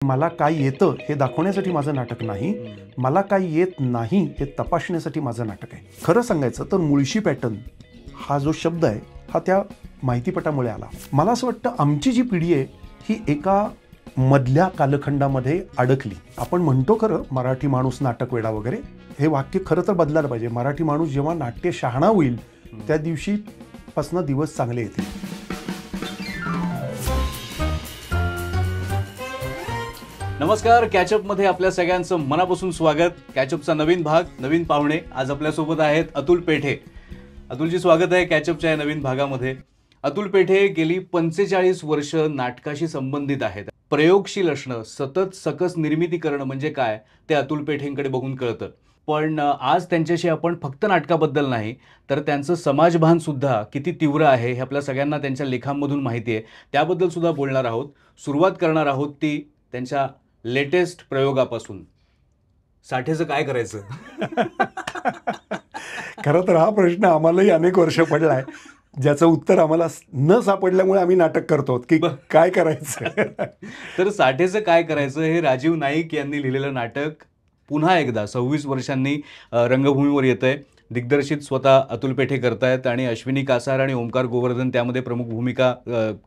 मला काय येतं हे दाखवण्यासाठी माझं नाटक नाही, मला काय येत नाही हे तपासण्यासाठी माझं नाटक आहे. खरं सांगायचं तर मुळशी पॅटर्न हा जो शब्द आहे हा त्या माहितीपटामुळे आला. मला असं वाटतं आमची जी पिढी आहे ही एका मधल्या कालखंडामध्ये अडकली. आपण म्हणतो खरं मराठी माणूस नाटक वेडा वगैरे, हे वाक्य खरं तर बदलायला पाहिजे. मराठी माणूस जेव्हा नाट्य शहाणा होईल त्या दिवशी पासून दिवस चांगले येतील. नमस्कार, कॅचअपमध्ये आपल्या सगळ्यांचं मनापासून स्वागत. कॅचअपचा नवीन भाग, नवीन पाहुणे. आज आपल्यासोबत आहेत अतुल पेठे. अतुलजी, स्वागत आहे कॅचअपच्या या नवीन भागामध्ये. अतुल पेठे गेली 45 वर्ष नाटकाशी संबंधित आहेत. प्रयोगशील असणं, सतत सकस निर्मिती करणं म्हणजे काय ते अतुल पेठेंकडे बघून कळतं. पण आज त्यांच्याशी आपण फक्त नाटकाबद्दल नाही तर त्यांचं समाजभान सुद्धा किती तीव्र आहे हे आपल्या सगळ्यांना त्यांच्या लेखांमधून माहिती आहे. त्याबद्दल सुद्धा बोलणार आहोत. सुरुवात करणार आहोत ती त्यांच्या लेटेस्ट प्रयोगापासून. साठेचं काय करायचं? खरं तर हा प्रश्न आम्हालाही अनेक वर्ष पडलाय, ज्याचं उत्तर आम्हाला न सापडल्यामुळे आम्ही नाटक करतो की काय करायचं. तर साठेचं काय करायचं हे राजीव नाईक यांनी लिहिलेलं नाटक पुन्हा एकदा 26 वर्षांनी रंगभूमीवर येतंय. दिग्दर्शित स्वतः अतुल पेठे करतायत आणि अश्विनी कासार आणि ओमकार गोवर्धन त्यामध्ये प्रमुख भूमिका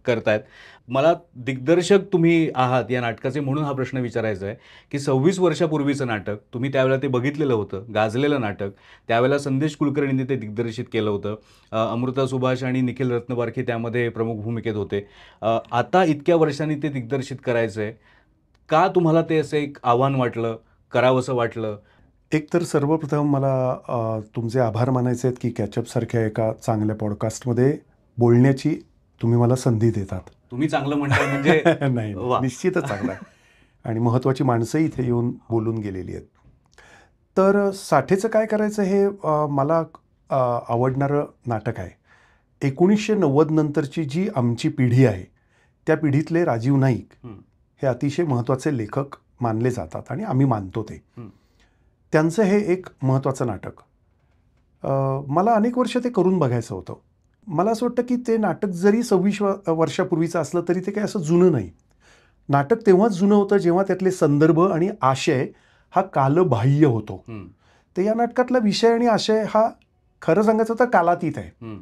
करतायत. मला दिग्दर्शक तुम्ही आहात या नाटकाचे म्हणून हा प्रश्न विचारायचा आहे की 26 वर्षापूर्वीचं नाटक, तुम्ही त्यावेळेला ते बघितलेलं होतं, गाजलेलं नाटक. त्यावेळेला संदेश कुलकर्णींनी ते दिग्दर्शित केलं होतं. अमृता सुभाष आणि निखिल रत्नबारखे त्यामध्ये प्रमुख भूमिकेत होते. आता इतक्या वर्षांनी ते दिग्दर्शित करायचं आहे, का तुम्हाला ते असं एक आव्हान वाटलं, करावंसं वाटलं? एक तर सर्वप्रथम मला तुमचे आभार मानायचे आहेत की कॅचअपसारख्या एका चांगल्या पॉडकास्टमध्ये बोलण्याची तुम्ही मला संधी देतात. तुम्ही चांगलं म्हणताय म्हणजे नाही, निश्चितच चांगलं आहे. आणि महत्त्वाची माणसंही इथे येऊन बोलून गेलेली आहेत. तर साठेचं काय करायचं हे मला आवडणारं नाटक आहे. 1990 नंतरची जी आमची पिढी आहे त्या पिढीतले राजीव नाईक हे अतिशय महत्त्वाचे लेखक मानले जातात आणि आम्ही मानतो ते. त्यांचं हे एक महत्त्वाचं नाटक. मला अनेक वर्ष ते करून बघायचं होतं. मला असं वाटतं की ते नाटक जरी 26 वर्षापूर्वीचं असलं तरी ते काही असं जुनं नाही. नाटक तेव्हाच जुनं होतं जेव्हा त्यातले संदर्भ आणि आशय हा कालबाह्य होतो. तर या नाटकातला विषय आणि आशय हा खरं सांगायचं तर कालातीत आहे.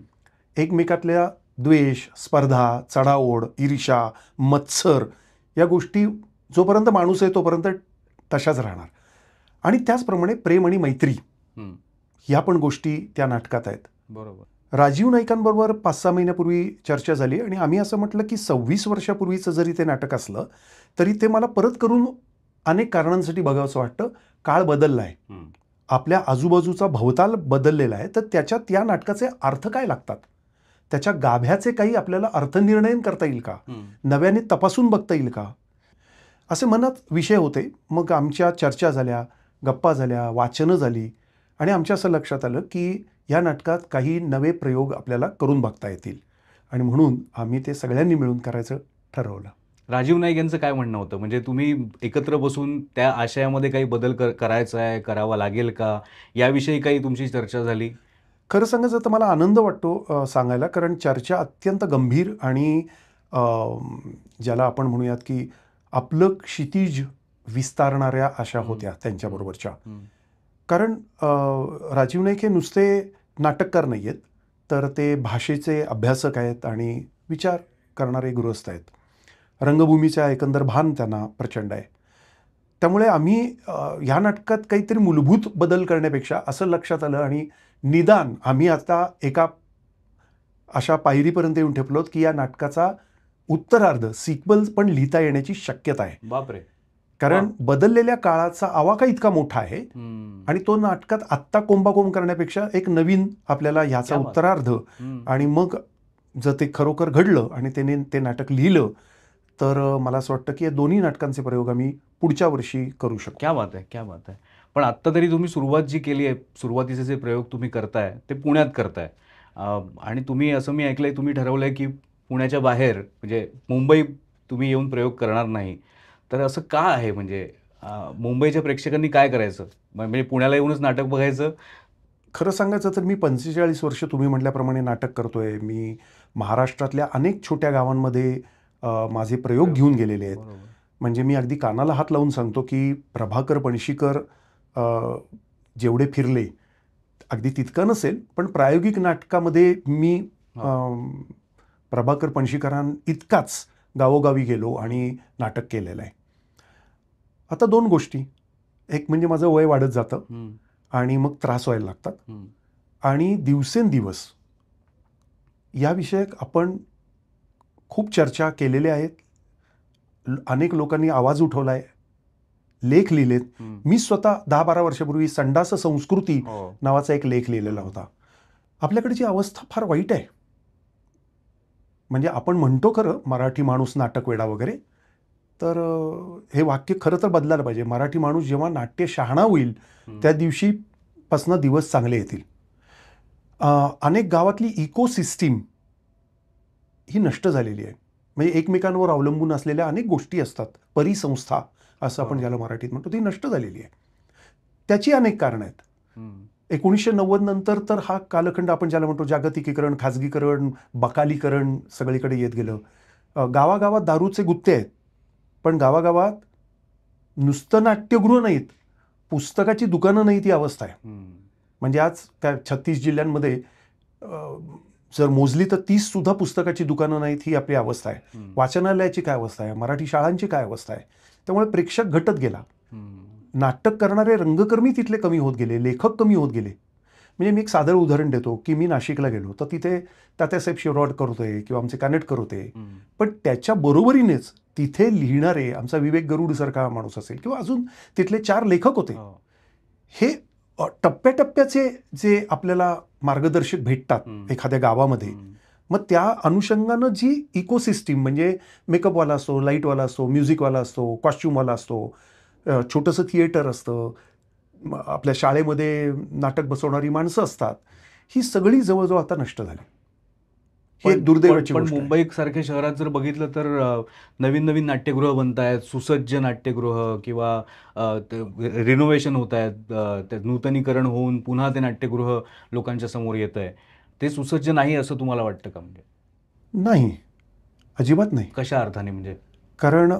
एकमेकातल्या द्वेष, स्पर्धा, चढाओढ, ईर्ष्या, मत्सर या गोष्टी जोपर्यंत माणूस आहे तोपर्यंत तशाच राहणार. आणि त्याचप्रमाणे प्रेम आणि मैत्री ह्या पण गोष्टी त्या नाटकात आहेत. बरोबर. राजीव नाईकांबरोबर 5-6 महिन्यापूर्वी चर्चा झाली आणि आम्ही असं म्हटलं की 26 वर्षापूर्वीचं जरी ते नाटक असलं तरी ते मला परत करून अनेक कारणांसाठी बघावंसं वाटतं. काळ बदलला आहे, आपल्या आजूबाजूचा भवताल बदललेला आहे. तर त्याच्यात या नाटकाचे अर्थ काय लागतात, त्याच्या गाभ्याचे काही आपल्याला अर्थनिर्णयन करता येईल का, नव्याने तपासून बघता येईल का, असे मनात विषय होते. मग आमच्या चर्चा झाल्या, गप्पा झाल्या, वाचनं झाली आणि आमच्या असं लक्षात आलं की या नाटकात काही नवे प्रयोग आपल्याला करून बघता येतील आणि म्हणून आम्ही ते सगळ्यांनी मिळून करायचं ठरवलं. राजीव नाईक यांचं काय म्हणणं होतं? म्हणजे तुम्ही एकत्र बसून त्या आशयामध्ये काही बदल करायचा आहे, करावा लागेल का, याविषयी काही तुमची चर्चा झाली? खरं सांगायचं तर मला आनंद वाटतो सांगायला, कारण चर्चा अत्यंत गंभीर आणि ज्याला आपण म्हणूयात की आपलं क्षितिज विस्तारणाऱ्या अशा होत्या त्यांच्याबरोबरच्या. कारण राजीव नाईक हे नुसते नाटककार नाही आहेत, तर ते भाषेचे अभ्यासक आहेत आणि विचार करणारे गृहस्थ आहेत. रंगभूमीच्या एकंदर भान त्यांना प्रचंड आहे. त्यामुळे आम्ही ह्या नाटकात काहीतरी मूलभूत बदल करण्यापेक्षा असं लक्षात आलं आणि निदान आम्ही आता एका अशा पायरीपर्यंत येऊन ठेपलोत की या नाटकाचा उत्तरार्ध सिक्वल पण लिहिता येण्याची शक्यता आहे. बापरे. कारण बदललेल्या काळाचा आवाका इतका मोठा आहे आणि तो नाटकात आत्ता कोंबाकोंब करण्यापेक्षा एक नवीन आपल्याला ह्याचा उत्तरार्ध आणि मग जर ते खरोखर घडलं आणि त्याने ते नाटक लिहिलं तर मला असं वाटतं की या दोन्ही नाटकांचे प्रयोग आम्ही पुढच्या वर्षी करू शकतो. क्या बात आहे, क्या बात आहे. पण आत्ता तरी तुम्ही सुरुवात जी केली आहे, सुरुवातीचे जे प्रयोग तुम्ही करताय ते पुण्यात करताय आणि तुम्ही असं मी ऐकलंय तुम्ही ठरवलंय की पुण्याच्या बाहेर म्हणजे मुंबई तुम्ही येऊन प्रयोग करणार नाही. तर असं का आहे? म्हणजे मुंबईच्या प्रेक्षकांनी काय करायचं, म्हणजे पुण्याला येऊनच नाटक बघायचं? खरं सांगायचं तर मी 45 वर्ष तुम्ही म्हटल्याप्रमाणे नाटक करतोय. मी महाराष्ट्रातल्या अनेक छोट्या गावांमध्ये माझे प्रयोग घेऊन गेलेले आहेत. म्हणजे मी अगदी कानाला हात लावून सांगतो की प्रभाकर पणशीकर जेवढे फिरले अगदी तितकं नसेल, पण प्रायोगिक नाटकामध्ये मी प्रभाकर पणशीकरां इतकाच गावोगावी गेलो आणि नाटक केलेलं आहे. आता 2 गोष्टी, एक म्हणजे माझं वय वाढत जातं आणि मग त्रास व्हायला लागतात आणि दिवसेंदिवस या विषयक आपण खूप चर्चा केलेल्या आहेत. अनेक लोकांनी आवाज उठवला आहे, लेख लिहिलेत. मी स्वतः 10-12 वर्षापूर्वी संडास संस्कृती नावाचा एक लेख लिहिलेला होता. आपल्याकडची अवस्था फार वाईट आहे. म्हणजे आपण म्हणतो खरं मराठी माणूस नाटक वेडा वगैरे, तर हे वाक्य खरं तर बदलायला पाहिजे. मराठी माणूस जेव्हा नाट्य शहाणा होईल त्या दिवशीपासून दिवस चांगले येतील. अनेक गावातली इकोसिस्टीम ही नष्ट झालेली आहे. म्हणजे एकमेकांवर अवलंबून असलेल्या अनेक गोष्टी असतात, परिसंस्था असं आपण ज्याला मराठीत म्हणतो, ती नष्ट झालेली आहे. त्याची अनेक कारणं आहेत. 1990 नंतर तर हा कालखंड आपण ज्याला म्हणतो जागतिकीकरण, खाजगीकरण, बकालीकरण सगळीकडे येत गेलं. गावागावात दारूचे गुत्ते आहेत, पण गावागावात नुसतं नाट्यगृह नाहीत, पुस्तकाची दुकानं नाही, ती अवस्था आहे. म्हणजे आज काय 36 जिल्ह्यांमध्ये जर मोजली तर 30 सुद्धा पुस्तकाची दुकानं नाहीत, ही आपली अवस्था आहे. वाचनालयाची काय अवस्था आहे, मराठी शाळांची काय अवस्था आहे. त्यामुळे प्रेक्षक घटत गेला. नाटक करणारे रंगकर्मी तिथले कमी होत गेले, लेखक कमी होत गेले. म्हणजे मी एक साधं उदाहरण देतो की मी नाशिकला गेलो तर तिथे तात्यासाहेब शिरोडकर होते किंवा आमचे कानेटकर होते, पण त्याच्या बरोबरीनेच तिथे लिहिणारे आमचा विवेक गरुड सारखा माणूस असेल किंवा अजून तिथले 4 लेखक होते. हे टप्प्याटप्प्याचे जे आपल्याला मार्गदर्शक भेटतात एखाद्या गावामध्ये, मग त्या अनुषंगानं जी इकोसिस्टीम म्हणजे मेकअपवाला असतो, लाईटवाला असतो, म्युझिकवाला असतो, कॉस्ट्युमवाला असतो, छोटंसं थिएटर असतं, आपल्या शाळेमध्ये नाटक बसवणारी माणसं असतात, ही सगळी जवळजवळ आता नष्ट झाली. ही एक दुर्दैवाची पण गोष्ट आहे. मुंबई सारख्या शहरात जर बघितलं तर नवीन नवीन नाट्यगृह बनत आहेत, सुसज्ज नाट्यगृह किंवा रिनोव्हेशन होत आहेत, नूतनीकरण होऊन पुन्हा ते नाट्यगृह लोकांच्या समोर येत आहे. ते सुसज्ज नाही असं तुम्हाला वाटतं का? म्हणजे नाही, अजिबात नाही. कशा अर्थाने? म्हणजे कारण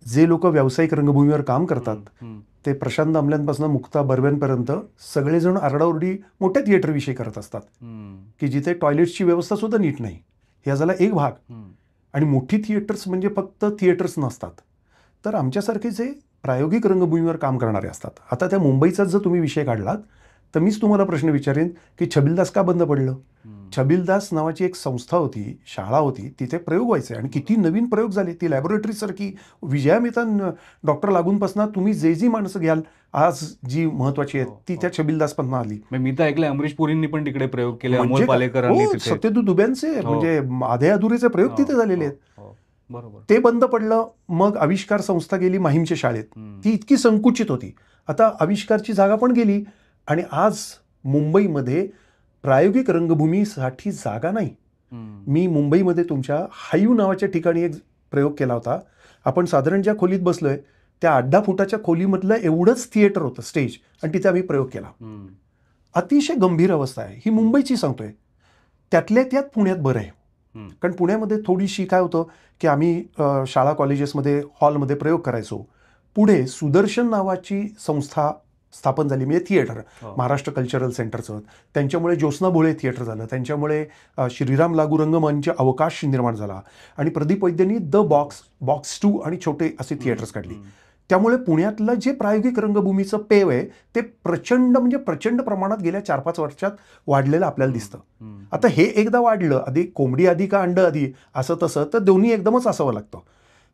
जे लोक व्यावसायिक रंगभूमीवर काम करतात ते प्रशांत दामल्यांपासून मुक्ता बर्व्यांपर्यंत सगळेजण आरडाओरडी मोठ्या थिएटरविषयी करत असतात की जिथे टॉयलेट्सची व्यवस्था सुद्धा नीट नाही. ह्या झाला एक भाग. आणि मोठी थिएटर्स म्हणजे फक्त थिएटर्स नसतात, तर आमच्यासारखे जे प्रायोगिक रंगभूमीवर काम करणारे असतात. आता त्या मुंबईचाच जर तुम्ही विषय काढलात तर मीच तुम्हाला प्रश्न विचारेन की छबिलदास का बंद पडलं? छबिलदास नावाची एक संस्था होती, शाळा होती, तिथे प्रयोग व्हायचे आणि किती नवीन प्रयोग झाले. ती लॅबोरेटरीसारखी विजया मेहता डॉक्टर लागूनपासून तुम्ही जे माणसं घ्याल आज जी महत्वाची आहेत ती त्या छबिलदासपासून आली. मी तर ऐकलं अमरीश पुरींनी पण तिकडे प्रयोग केले, अमोल पालेकरांनी तिथे, सत्यजित दुबेंचे म्हणजे आधे अधुरेचे प्रयोग तिथे झालेले आहेत. बरोबर. ते बंद पडलं. मग आविष्कार संस्था गेली माहीमच्या शाळेत, ती इतकी संकुचित होती. आता आविष्कारची जागा पण गेली आणि आज मुंबईमध्ये प्रायोगिक रंगभूमीसाठी जागा नाही. मी मुंबईमध्ये तुमच्या हायू नावाच्या ठिकाणी एक प्रयोग केला होता. आपण साधारण ज्या खोलीत बसलोय त्या 8-10 फुटाच्या खोलीमधलं एवढंच थिएटर होतं, स्टेज, आणि तिथे आम्ही प्रयोग केला. अतिशय गंभीर अवस्था आहे ही, मुंबईची सांगतोय. त्यातल्या त्यात पुण्यात बरं आहे, कारण पुण्यामध्ये थोडीशी काय होतं की आम्ही शाळा कॉलेजेसमध्ये हॉलमध्ये प्रयोग करायचो. पुढे सुदर्शन नावाची संस्था स्थापन झाली, म्हणजे थिएटर, महाराष्ट्र कल्चरल सेंटरचं. त्यांच्यामुळे ज्योत्स्ना भोळे थिएटर झालं, त्यांच्यामुळे श्रीराम लागू रंगमंच अवकाश निर्माण झाला आणि प्रदीप वैद्यांनी द बॉक्स, बॉक्स 2 आणि छोटे असे थिएटर्स काढली. त्यामुळे पुण्यातलं जे प्रायोगिक रंगभूमीचं पेव आहे ते प्रचंड प्रमाणात गेल्या 4-5 वर्षात वाढलेलं आपल्याला दिसतं. आता हे एकदा वाढलं, आधी कोंबडी आधी का अंड आधी असं तसं, तर दोन्ही एकदमच असावं लागतं.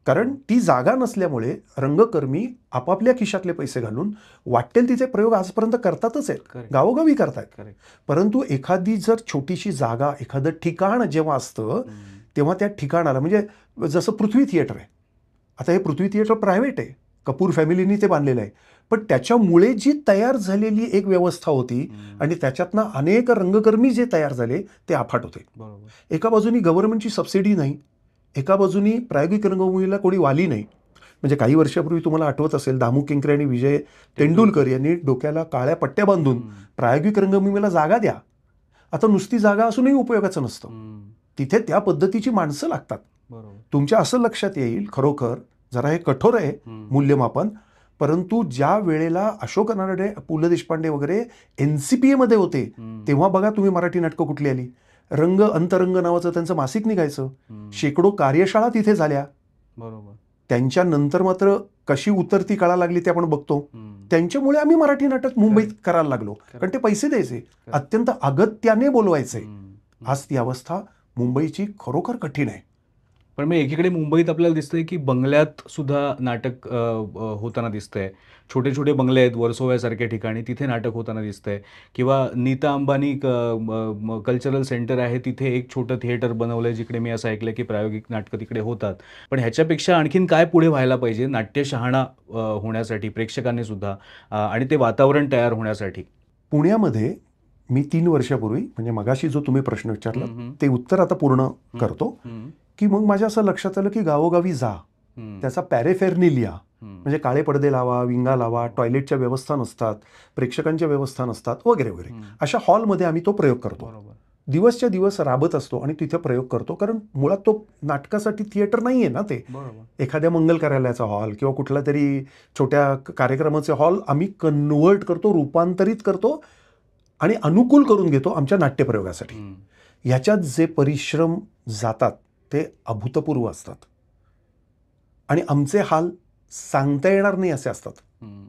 कारण ती जागा नसल्यामुळे रंगकर्मी आपापल्या खिशातले पैसे घालून वाटेल तिथे प्रयोग आजपर्यंत करतातच आहेत, गावोगावी करतायत. परंतु एखादी जर छोटीशी जागा, एखादं ठिकाण जेव्हा असतं तेव्हा त्या ठिकाणाला, म्हणजे जसं पृथ्वी थिएटर आहे, आता हे पृथ्वी थिएटर प्रायव्हेट आहे, कपूर फॅमिलीनी ते बांधलेलं आहे, पण त्याच्यामुळे जी तयार झालेली एक व्यवस्था होती आणि त्याच्यातनं अनेक रंगकर्मी जे तयार झाले ते अफाट होते. एका बाजूनी गव्हर्नमेंटची सबसिडी नाही, एका बाजूनी प्रायोगिक रंगभूमीला कोणी वाली नाही. म्हणजे काही वर्षापूर्वी तुम्हाला आठवत असेल दामू केंकरे आणि विजय तेंडुलकर यांनी डोक्याला काळ्या पट्ट्या बांधून प्रायोगिक रंगभूमीला जागा द्या. आता नुसती जागा असूनही उपयोगाचं नसतं, तिथे त्या पद्धतीची माणसं लागतात. तुमच्या असं लक्षात येईल खरोखर जरा हे कठोर आहे हम्म. मूल्यमापन, परंतु ज्या वेळेला अशोक अनाडे, पु ल देशपांडे वगैरे NCPA मध्ये होते हम्म. तेव्हा बघा तुम्ही मराठी नाटकं कुठली आली. रंग अंतरंग नावाचं त्यांचं मासिक निघायचं. हम्म. शेकडो कार्यशाळा तिथे झाल्या. बरोबर. त्यांच्यानंतर मात्र कशी उतरती कळा लागली ते आपण बघतो. हम्म. त्यांच्यामुळे आम्ही मराठी नाटक मुंबईत करायला लागलो, कारण ते पैसे द्यायचे, अत्यंत अगत्याने बोलवायचे. हम्म. आज ती अवस्था मुंबईची खरोखर कठीण आहे. पण मग एकीकडे मुंबईत आपल्याला दिसतंय की बंगल्यात सुद्धा नाटक होताना दिसतंय. छोटे छोटे बंगले आहेत वर्सोव्यासारख्या ठिकाणी, तिथे नाटक होताना दिसतंय. किंवा नीता अंबानी कल्चरल सेंटर आहे, तिथे एक छोटं थिएटर बनवलंय, जिकडे मी असं ऐकलंय की प्रायोगिक नाटकं तिकडे होतात. पण ह्याच्यापेक्षा आणखीन काय पुढे व्हायला पाहिजे नाट्य शहाणा होण्यासाठी, प्रेक्षकांनी सुद्धा आणि ते वातावरण तयार होण्यासाठी? पुण्यामध्ये मी 3 वर्षापूर्वी, म्हणजे मगाशी जो तुम्ही प्रश्न विचारला हम्म. ते उत्तर आता पूर्ण करतो, हम्म. की मग माझ्या असं लक्षात आलं की गावोगावी जा, हम्म. त्याचा पॅरेफेरनी लिहा. हम्म. म्हणजे काळे पडदे लावा, विंगा लावा, टॉयलेटच्या व्यवस्था नसतात, प्रेक्षकांच्या व्यवस्था नसतात वगैरे वगैरे. अशा हॉलमध्ये आम्ही तो प्रयोग करतो. बरोबर. दिवसच्या दिवस राबत असतो आणि तिथे प्रयोग करतो, कारण मुळात तो नाटकासाठी थिएटर नाही आहे ना, ते बरोबर. एखाद्या मंगल कार्यालयाचा हॉल किंवा कुठला तरी छोट्या कार्यक्रमाचे हॉल आम्ही कन्व्हर्ट करतो, रूपांतरित करतो आणि अनुकूल करून घेतो आमच्या नाट्यप्रयोगासाठी. हम्म. ह्याच्यात जे परिश्रम जातात ते अभूतपूर्व असतात आणि आमचे हाल सांगता येणार नाही असे असतात. हम्म.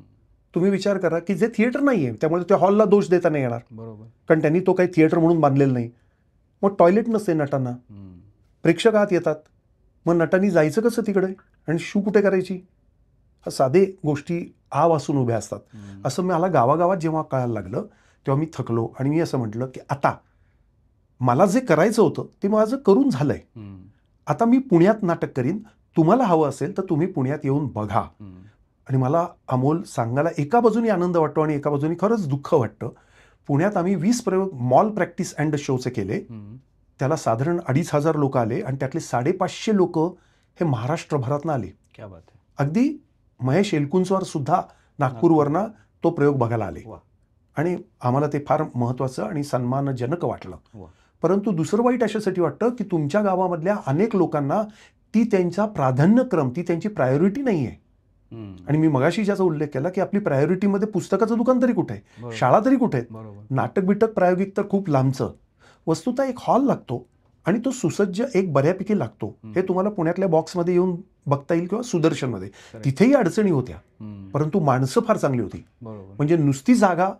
तुम्ही विचार करा की जे थिएटर नाही आहे त्यामुळे त्या हॉलला दोष देता नाही येणार, बरोबर. कारण त्यांनी तो काही थिएटर म्हणून बांधलेलं नाही. मग टॉयलेट नसते नटांना, हम्म. प्रेक्षक आत येतात, मग नटांनी जायचं कसं तिकडे आणि शू कुठे करायची? हा साधे गोष्टी आ वासून उभ्या असतात. हम्म. असं मला गावागावात जेव्हा कळायला लागलं तेव्हा मी थकलो आणि मी असं म्हटलं की आता मला जे करायचं होतं ते माझं करून झालंय. हम्म. आता मी पुण्यात नाटक करीन, तुम्हाला हवं असेल तर तुम्ही पुण्यात येऊन बघा. हम्म. आणि मला अमोल सांगायला एका बाजूनी आनंद वाटतो आणि एका बाजूनी खरंच दुःख वाटतं. पुण्यात आम्ही 20 प्रयोग मॉल प्रॅक्टिस अँड शोचे केले. हम्म. त्याला साधारण 2,500 लोक आले आणि त्यातले 550 लोक हे महाराष्ट्रभरातनं आले. क्या बात आहे. अगदी महेश एलकुंचवार सुद्धा नागपूरवरनं तो प्रयोग बघायला आले वा. आणि आम्हाला ते फार महत्त्वाचं आणि सन्मानजनक वाटलं. वा. परंतु दुसरं वाईट अशासाठी वाटतं की तुमच्या गावामधल्या अनेक लोकांना ती त्यांचा प्राधान्यक्रम, ती त्यांची प्रायोरिटी नाही आहे. हम्म. आणि मी मगाशी ज्याचा उल्लेख केला की आपली प्रायोरिटीमध्ये पुस्तकाचं दुकान तरी कुठे आहे, बरोबर. शाळा तरी कुठे आहेत, बरोबर. नाटक बिटक प्रायोगिक तर खूप लांबचं. वस्तुतः एक हॉल लागतो आणि तो सुसज्ज एक बऱ्यापैकी लागतो. हे तुम्हाला पुण्यातल्या बॉक्समध्ये येऊन बघता येईल किंवा सुदर्शनमध्ये. तिथेही अडचणी होत्या, हम्म. परंतु माणसं फार चांगली होती. बरोबर. म्हणजे नुसती जागा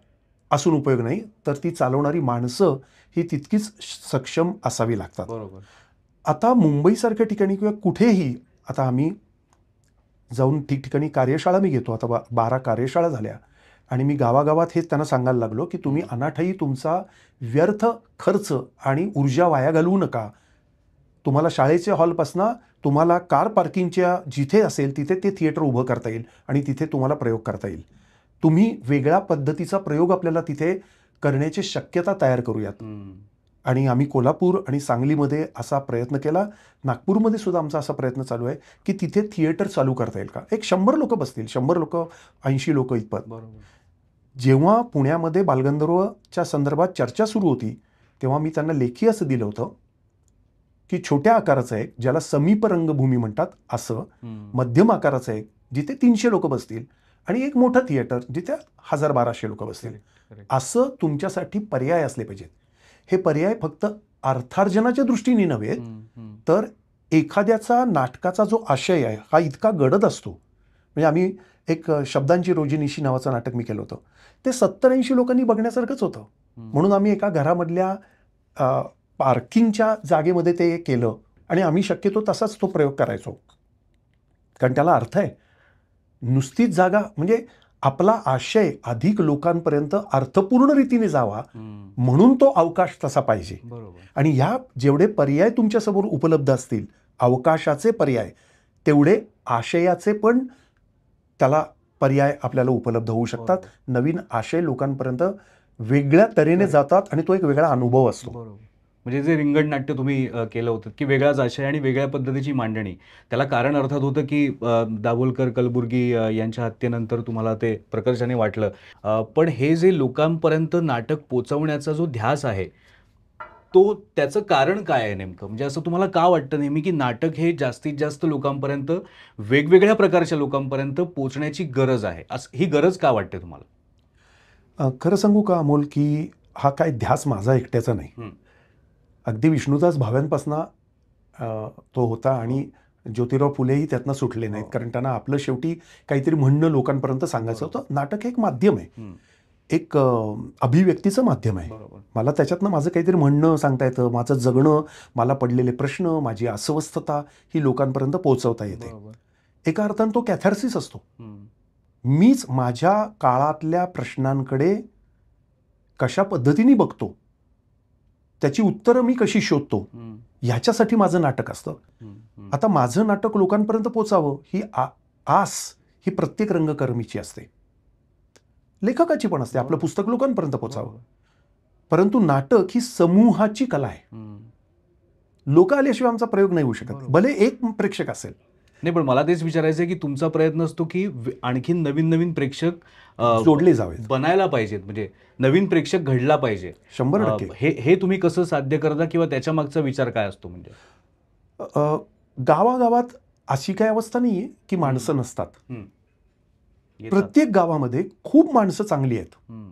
असून उपयोग नाही, तर ती चालवणारी माणसं ही तितकीच सक्षम असावी लागतात. बरोबर. आता मुंबईसारख्या ठिकाणी किंवा कुठेही आता आम्ही जाऊन ठिकठिकाणी कार्यशाळा मी घेतो. आता 12 कार्यशाळा झाल्या आणि मी गावागावात हेच त्यांना सांगायला लागलो की तुम्ही अनाठाई तुमचा व्यर्थ खर्च आणि ऊर्जा वाया घालवू नका. तुम्हाला शाळेच्या हॉलपासनं तुम्हाला कार पार्किंगच्या जिथे असेल तिथे ते थिएटर उभं करता येईल आणि तिथे तुम्हाला प्रयोग करता येईल. तुम्ही वेगळ्या पद्धतीचा प्रयोग आपल्याला तिथे करण्याची शक्यता तयार करूयात. हम्म. आणि आम्ही कोल्हापूर आणि सांगलीमध्ये असा प्रयत्न केला. नागपूरमध्ये सुद्धा आमचा असा प्रयत्न चालू आहे की तिथे थिएटर चालू करता येईल का. एक 100 लोक बसतील, 100 लोक, 80 लोक इतपत. बरोबर. जेव्हा पुण्यामध्ये बालगंधर्वच्या संदर्भात चर्चा सुरू होती तेव्हा मी त्यांना लेखी असं दिलं होतं की छोट्या आकाराचं एक, ज्याला समीप रंगभूमी म्हणतात असं, हम्म. मध्यम आकाराचं एक जिथे 300 लोक बसतील आणि एक मोठं थिएटर जिथे 1000-1200 लोक बसतील. Correct. असं तुमच्यासाठी पर्याय असले पाहिजेत. हे पर्याय फक्त अर्थार्जनाच्या दृष्टीने नव्हे, हम्म. हम्म. तर एखाद्याचा नाटकाचा जो आशय आहे हा इतका गडद असतो. म्हणजे आम्ही एक शब्दांची रोजीनिशी नावाचं नाटक मी केलं होतं, ते 70-80 लोकांनी बघण्यासारखंच होतं. म्हणून आम्ही एका घरामधल्या पार्किंगच्या जागेमध्ये ते केलं आणि आम्ही शक्यतो तसाच तो प्रयोग करायचो, कारण त्याला अर्थ आहे. नुसतीच जागा म्हणजे आपला आशय अधिक लोकांपर्यंत अर्थपूर्ण रीतीने जावा हम्म. म्हणून तो अवकाश तसा पाहिजे. बरोबर. आणि ह्या जेवढे पर्याय तुमच्यासमोर उपलब्ध असतील, अवकाशाचे पर्याय, तेवढे आशयाचे पण त्याला पर्याय आपल्याला उपलब्ध होऊ शकतात. बरोबर. नवीन आशय लोकांपर्यंत वेगळ्या तऱ्हेने जातात आणि तो एक वेगळा अनुभव असतो. बरोबर. म्हणजे जे रिंगण नाट्य तुम्ही केलं होतं की वेगळाच आशय आणि वेगळ्या पद्धतीची मांडणी, त्याला कारण अर्थात होतं की दाभोलकर कलबुर्गी यांच्या हत्येनंतर तुम्हाला ते प्रकर्षाने वाटलं. पण हे जे लोकांपर्यंत नाटक पोचवण्याचा जो ध्यास आहे त्याचं कारण काय आहे नेमकं? म्हणजे असं तुम्हाला का वाटतं नेहमी, की नाटक हे जास्तीत जास्त लोकांपर्यंत, वेगवेगळ्या प्रकारच्या लोकांपर्यंत पोहोचण्याची गरज आहे? ही गरज का वाटते तुम्हाला? खरं सांगू का अमोल, की हा काय ध्यास माझा एकट्याचा नाही. हं. अगदी विष्णुदास भाव्यांपासनं तो होता आणि ज्योतिराव फुलेही त्यातनं सुटले नाहीत. हो. कारण त्यांना आपलं शेवटी काहीतरी म्हणणं लोकांपर्यंत सांगायचं होतं. नाटक हे एक माध्यम आहे. हं. एक अभिव्यक्तीचं माध्यम आहे. बरोबर. मला त्याच्यातनं माझं काहीतरी म्हणणं सांगता येतं. माझं जगणं, मला पडलेले प्रश्न, माझी अस्वस्थता ही लोकांपर्यंत पोहोचवता येते. बरोबर. एका अर्थानं तो कॅथार्सिस असतो. हं. मीच माझ्या काळातल्या प्रश्नांकडे कशा पद्धतीने बघतो, त्याची उत्तरं मी कशी शोधतो, हं. ह्याच्यासाठी माझं नाटक असतं. हं. हं. आता माझं नाटक लोकांपर्यंत पोचावं ही आस ही प्रत्येक रंगकर्मीची असते. लेखकाची पण असते, आपलं पुस्तक लोकांपर्यंत पोचावं. बरोबर. परंतु नाटक ही समूहाची कला आहे. हं. लोक आल्याशिवाय आमचा प्रयोग नाही होऊ शकत. बरोबर. भले एक प्रेक्षक असेल. नाही, पण मला तेच विचारायचं आहे, की तुमचा प्रयत्न असतो, की आणखीन नवीन-नवीन प्रेक्षक जोडले जावेत. बनायला पाहिजेत, म्हणजे नवीन प्रेक्षक घडला पाहिजे. 100%. हे तुम्ही कसं साध्य करता किंवा त्याच्या मागचा विचार काय असतो म्हणजे? गावागावात अशी काही अवस्था नाहीये की माणसं नसतात. हं. येतात. प्रत्येक गावामध्ये खूप माणसं चांगली आहेत. हं.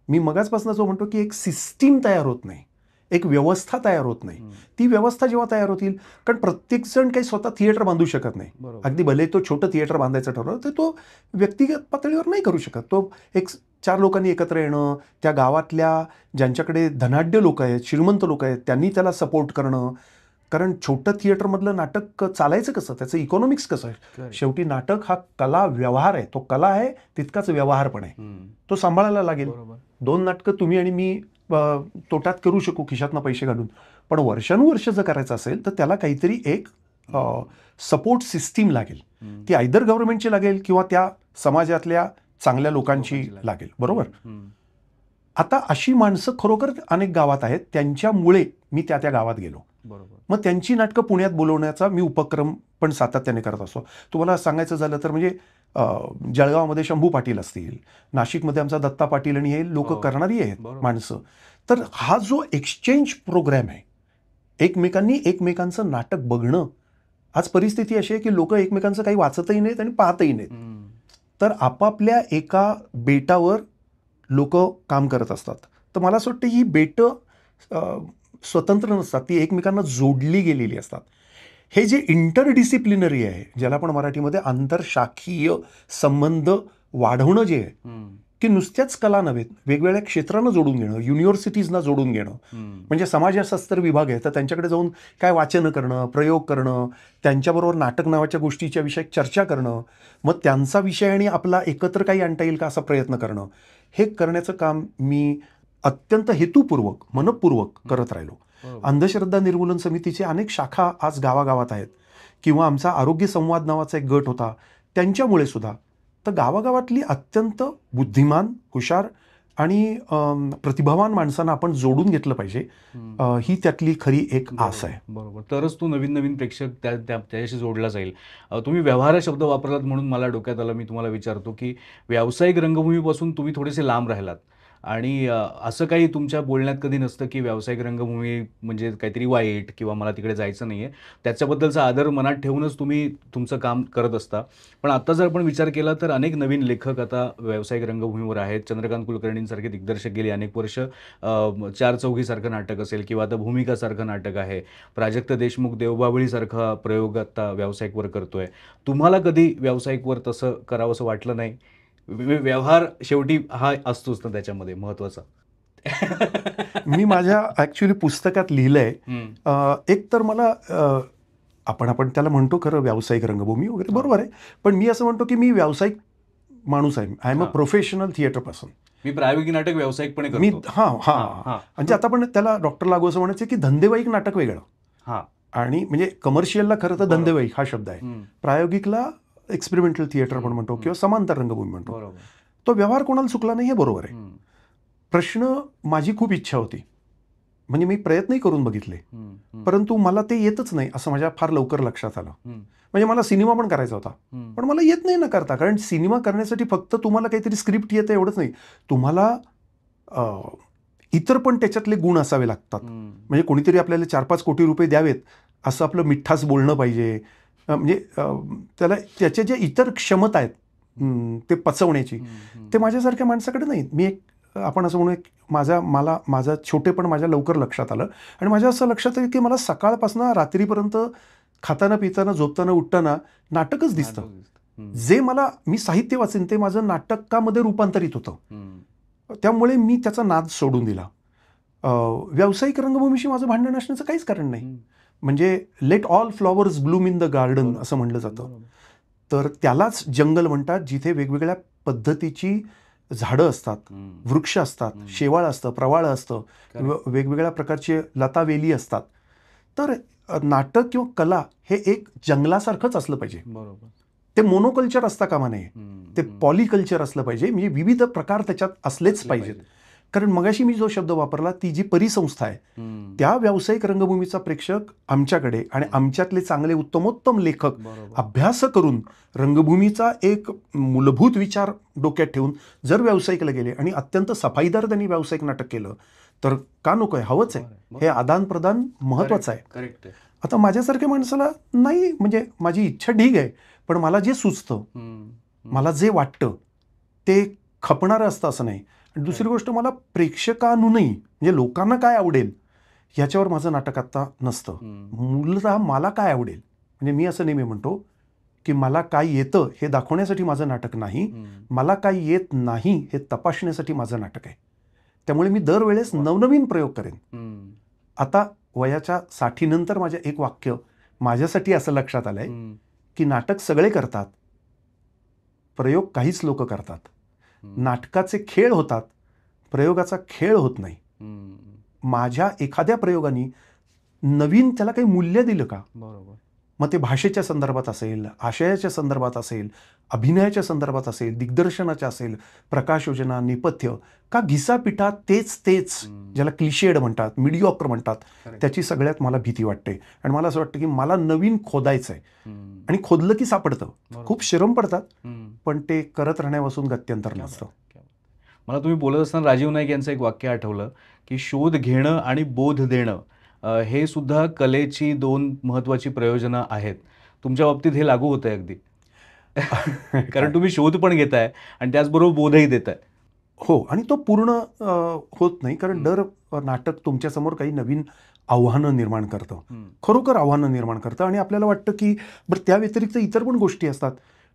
मी मगाचपासून जो म्हणतो की एक सिस्टीम तयार होत नाही, एक व्यवस्था तयार होत नाही. हं. ती व्यवस्था जेव्हा तयार होतील, कारण प्रत्येक जण काही स्वतः थिएटर बांधू शकत नाही. बरोबर. अगदी भले तो छोटं थिएटर बांधायचं ठरवलं तर तो व्यक्तिगत पातळीवर नाही करू शकत. तो एक 4 लोकांनी एकत्र येणं, त्या गावातल्या ज्यांच्याकडे धनाढ्य लोक आहेत, श्रीमंत लोक आहेत, त्यांनी त्याला सपोर्ट करणं. कारण छोटं थिएटरमधलं नाटक चालायचं कसं, त्याचं इकॉनॉमिक्स कसं आहे. Correct. शेवटी नाटक हा कला व्यवहार आहे. तो कला आहे तितकाच व्यवहार पण आहे. हं. तो सांभाळायला लागेल. बरोबर. 2 नाटकं तुम्ही आणि मी तोट्यात करू शकू खिशातनं पैसे घालून, पण वर्षानुवर्ष जर करायचं असेल तर त्याला काहीतरी एक सपोर्ट सिस्टीम लागेल. हं. ती आयदर गव्हर्नमेंटची लागेल किंवा त्या समाजातल्या चांगल्या लोकांची लागेल. बरोबर. हं. आता अशी माणसं खरोखर अनेक गावात आहेत. त्यांच्यामुळे मी त्या गावात गेलो. बरोबर. मग त्यांची नाटकं पुण्यात बोलवण्याचा मी उपक्रम पण सातत्याने करत असतो. तुम्हाला सांगायचं झालं तर म्हणजे जळगावमध्ये शंभू पाटील असतील, नाशिकमध्ये आमचा दत्ता पाटील आणि हे लोक हो. करणारी आहेत बरोबर. माणसं. तर हा जो एक्सचेंज प्रोग्रॅम आहे, एकमेकांनी एकमेकांचं नाटक बघणं, आज परिस्थिती अशी आहे की लोक एकमेकांचं काही वाचतही नाहीत आणि पाहतही नाहीत. हं. तर आपापल्या एका बेटावर लोक काम करत असतात. तर मला असं वाटतं ही बेटं स्वतंत्र नसतात, ती एकमेकांना जोडली गेलेली असतात. हे जे इंटरडिसिप्लिनरी आहे, ज्याला आपण मराठीमध्ये आंतरशाखीय संबंध वाढवणं जे आहे, हं. की नुसत्याच कला नव्हे, वेगवेगळ्या क्षेत्रांना जोडून घेणं, युनिव्हर्सिटीजना जोडून घेणं. हं. म्हणजे समाजशास्त्र विभाग आहे तर त्यांच्याकडे जाऊन काय वाचनं करणं, प्रयोग करणं, त्यांच्याबरोबर नाटक नावाच्या गोष्टीच्या विषयी चर्चा करणं, मग त्यांचा विषय आणि आपला एकत्र काही आणता येईल का असा प्रयत्न करणं, हे करण्याचं काम मी अत्यंत हेतुपूर्वक, मनपूर्वक करत राहिलो. बरोबर. अंधश्रद्धा निर्मूलन समितीचे अनेक शाखा आज गावागावात आहेत किंवा आमचा आरोग्य संवाद नावाचा एक गट होता, त्यांच्यामुळे सुद्धा. तर गावागावातली अत्यंत बुद्धिमान, हुशार आणि प्रतिभावान माणसांना आपण जोडून घेतलं पाहिजे. हं. ही त्यातली खरी एक आस आहे. बरोबर. तरच तो नवीन प्रेक्षक त्याच्याशी जोडला जाईल. तुम्ही व्यवहार हा शब्द वापरलात म्हणून मला डोक्यात आलं. मी तुम्हाला विचारतो, की व्यावसायिक रंगभूमीपासून तुम्ही थोडेसे लांब राहिलात आणि असं काही तुमच्या बोलण्यात कधी नसतं, की व्यावसायिक रंगभूमी म्हणजे काहीतरी वाईट किंवा मला तिकडे जायचं नाहीये. त्याच्याबद्दलचा आदर मनात ठेवूनच तुम्ही तुमचं काम करत असता. पण आता जर आपण विचार केला तर अनेक नवीन लेखक आता व्यावसायिक रंगभूमीवर आहेत. चंद्रकांत कुलकर्णींसारखे दिग्दर्शक गेले अनेक वर्ष चार चौघीसारखं नाटक असेल किंवा आता भूमिकासारखं नाटक आहे. प्राजक्त देशमुख देवबाभळीसारखा प्रयोग आता व्यावसायिकवर करतोय. तुम्हाला कधी व्यावसायिकवर तसं करावंसं वाटलं नाही? व्यवहार शेवटी हा असतोच ना त्याच्यामध्ये महत्त्वाचा. मी माझ्या ॲक्च्युली पुस्तकात लिहिलंय. हं. एक तर मला आपण त्याला म्हणतो खरं व्यावसायिक रंगभूमी वगैरे, बरोबर आहे. पण मी असं म्हणतो की मी व्यावसायिक माणूस आहे. आय एम अ हां. Professional theatre person. मी प्रायोगिक नाटक व्यावसायिकपणे मी करतो. हां हां, हां हां. म्हणजे आता पण त्याला डॉक्टर लागू असं म्हणायचं की धंदेवाईक नाटक वेगळं हां. आणि म्हणजे कमर्शियलला खरं तर बरोबर. धंदेवाईक हा शब्द आहे. हं. प्रायोगिकला एक्सपेरिमेंटल थिएटर आपण म्हणतो हं. किंवा समांतर रंगभूमी म्हणतो. बरोबर. तो व्यवहार कोणाला चुकला नाही हे बरोबर आहे. हं. प्रश्न माझी खूप इच्छा होती, म्हणजे मी प्रयत्नही करून बघितले, हं. हं. परंतु मला ते येतच नाही असं माझ्या फार लवकर लक्षात आलं. हं. म्हणजे मला सिनेमा पण करायचा होता, हं. पण मला येत नाही ना करता. कारण सिनेमा करण्यासाठी फक्त तुम्हाला काहीतरी स्क्रिप्ट येतं एवढंच नाही, तुम्हाला इतर पण त्याच्यातले गुण असावे लागतात. म्हणजे कोणीतरी आपल्याला 4-5 कोटी रुपये द्यावेत असं आपलं मिठास बोलणं पाहिजे. म्हणजे त्याला त्याच्या ज्या इतर क्षमता आहेत ते पचवण्याची, ते माझ्यासारख्या माणसाकडे नाहीत. मी एक आपण असं म्हणू माझा छोटेपण माझ्या लवकर लक्षात आलं आणि माझ्या असं लक्षात आलं की मला सकाळपासून रात्रीपर्यंत खाताना पिताना झोपताना उठताना नाटकच दिसतं. जे मी साहित्य वाचेन ते माझं नाटकामध्ये रूपांतरित होतं. त्यामुळे मी त्याचा नाद सोडून दिला. व्यावसायिक रंगभूमीशी माझं भांडण असण्याचं काहीच कारण नाही. म्हणजे let all flowers Bloom in the garden असं म्हणलं जातं. तर त्यालाच जंगल म्हणतात, जिथे वेगवेगळ्या पद्धतीची झाडं असतात, वृक्ष असतात, शेवाळ असतं, प्रवाळ असतं, वेगवेगळ्या प्रकारचे लतावेली असतात. तर नाटक किंवा कला हे एक जंगलासारखंच असलं पाहिजे. ते मोनोकल्चर असता कामा नये, ते पॉलिकल्चर असलं पाहिजे. म्हणजे विविध प्रकार त्याच्यात असलेच पाहिजेत. कारण मगाशी मी जो शब्द वापरला, ती जी परिसंस्था आहे, त्या व्यावसायिक रंगभूमीचा प्रेक्षक आमच्याकडे आणि आमच्यातले चांगले उत्तमोत्तम लेखक अभ्यास करून रंगभूमीचा एक मूलभूत विचार डोक्यात ठेवून जर व्यावसायिकला गेले आणि अत्यंत सफाईदार त्यांनी व्यावसायिक नाटक केलं तर का नको आहे, हवंच आहे. हे आदान प्रदान महत्वाचं आहे. आता माझ्यासारख्या माणसाला नाही, म्हणजे माझी इच्छा ठीक आहे, पण मला जे सुचतं, मला जे वाटतं ते खपणारं असतं असं नाही. आणि दुसरी गोष्ट, मला प्रेक्षकांहूनही म्हणजे लोकांना काय आवडेल ह्याच्यावर माझं नाटक आत्ता नसतं. मूलतः मला काय आवडेल, म्हणजे मी असं नेहमी म्हणतो की मला काय येतं हे दाखवण्यासाठी माझं नाटक नाही, मला काय येत नाही हे तपासण्यासाठी माझं नाटक आहे. त्यामुळे मी दरवेळेस नवनवीन प्रयोग करेन. आता वयाच्या 60 नंतर माझं एक वाक्य माझ्यासाठी असं लक्षात आलंय की नाटक सगळे करतात, प्रयोग काहीच लोक करतात. नाटकाचे खेळ होतात, प्रयोगाचा खेळ होत नाही. माझ्या एखाद्या प्रयोगाने नवीन त्याला काही मूल्य दिलं का? मग ते भाषेच्या संदर्भात असेल, आशयाच्या संदर्भात असेल, अभिनयाच्या संदर्भात असेल, दिग्दर्शनाच्या असेल, प्रकाशयोजना, नेपथ्य, का घिसापिठा तेच ज्याला क्लिशेड म्हणतात, मिडिओकर म्हणतात, त्याची सगळ्यात मला भीती वाटते. आणि मला असं वाटतं की मला नवीन खोदायचं आहे. आणि खोदलं की सापडतं. खूप श्रम पडतात, पण ते करत राहण्यापासून गत्यंतर नसतं. मला तुम्ही बोलत असताना राजीव नाईक यांचं एक वाक्य आठवलं की शोध घेणं आणि बोध देणं हे सुद्धा कलेची 2 महत्त्वाची प्रयोजनं आहेत. तुमच्या बाबतीत हे लागू होतंय अगदी. कारण तुम्ही शोध पण घेताय आणि त्याचबरोबर बोधही देताय. हो, आणि तो पूर्ण होत नाही, कारण दर नाटक तुमच्यासमोर काही नवीन आव्हानं निर्माण करतं, खरोखर आव्हानं निर्माण करतं. आणि आपल्याला वाटतं की बरं, त्या व्यतिरिक्त इतर पण गोष्टी असतात,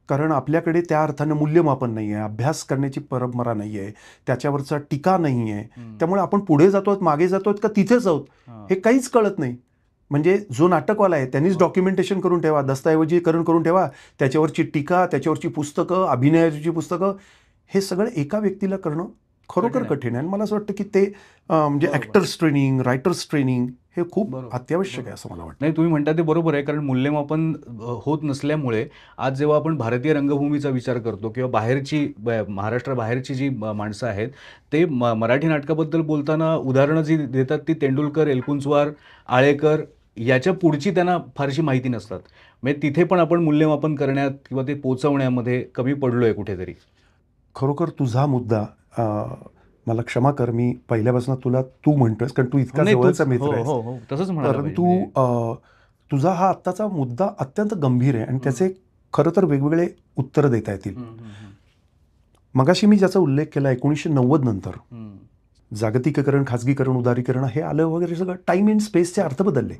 कारण आपल्याकडे त्या अर्थानं मूल्यमापन नाही आहे, अभ्यास करण्याची परंपरा नाही आहे, त्याच्यावरचा टीका नाही आहे. त्यामुळे आपण पुढे जातोत, मागे जातोत का तिथेच आहोत हे काहीच कळत नाही. म्हणजे जो नाटकवाला आहे त्यांनीच डॉक्युमेंटेशन करून ठेवा, दस्तऐवजीकरण करून ठेवा, त्याच्यावरची टीका, त्याच्यावरची पुस्तकं, अभिनयाची पुस्तकं, हे सगळं एका व्यक्तीला करणं खरोखर कठीण आहे. आणि मला असं वाटतं की ते म्हणजे ॲक्टर्स ट्रेनिंग, रायटर्स ट्रेनिंग हे खूप अत्यावश्यक आहे असं मला वाटतं. नाही, तुम्ही म्हणता ते बरोबर आहे, कारण मूल्यमापन होत नसल्यामुळे आज जेव्हा आपण भारतीय रंगभूमीचा विचार करतो किंवा महाराष्ट्राबाहेरची जी माणसं आहेत ते मराठी नाटकाबद्दल बोलताना उदाहरणं जी देतात ती तेंडुलकर, एलकुंचवार, आळेकर याच्या पुढची त्यांना फारशी माहिती नसतात. म्हणजे तिथे पण आपण मूल्यमापन करण्यात किंवा ते पोचवण्यामध्ये कमी पडलोय कुठेतरी. खरोखर तुझा मुद्दा, मला क्षमा कर, मी पहिल्यापासून तुला तू म्हणतोस कारण तू इतका जवळचा मित्र आहेस, तसंच परंतु तुझा हा आत्ताचा मुद्दा अत्यंत गंभीर आहे आणि त्याचे खरं तर वेगवेगळे उत्तर देता येतील. मगाशी मी ज्याचा उल्लेख केला 1990 नंतर जागतिकीकरण, खाजगीकरण, उदारीकरण हे आलं वगैरे, सगळं टाइम अँड स्पेसचे अर्थ बदलले.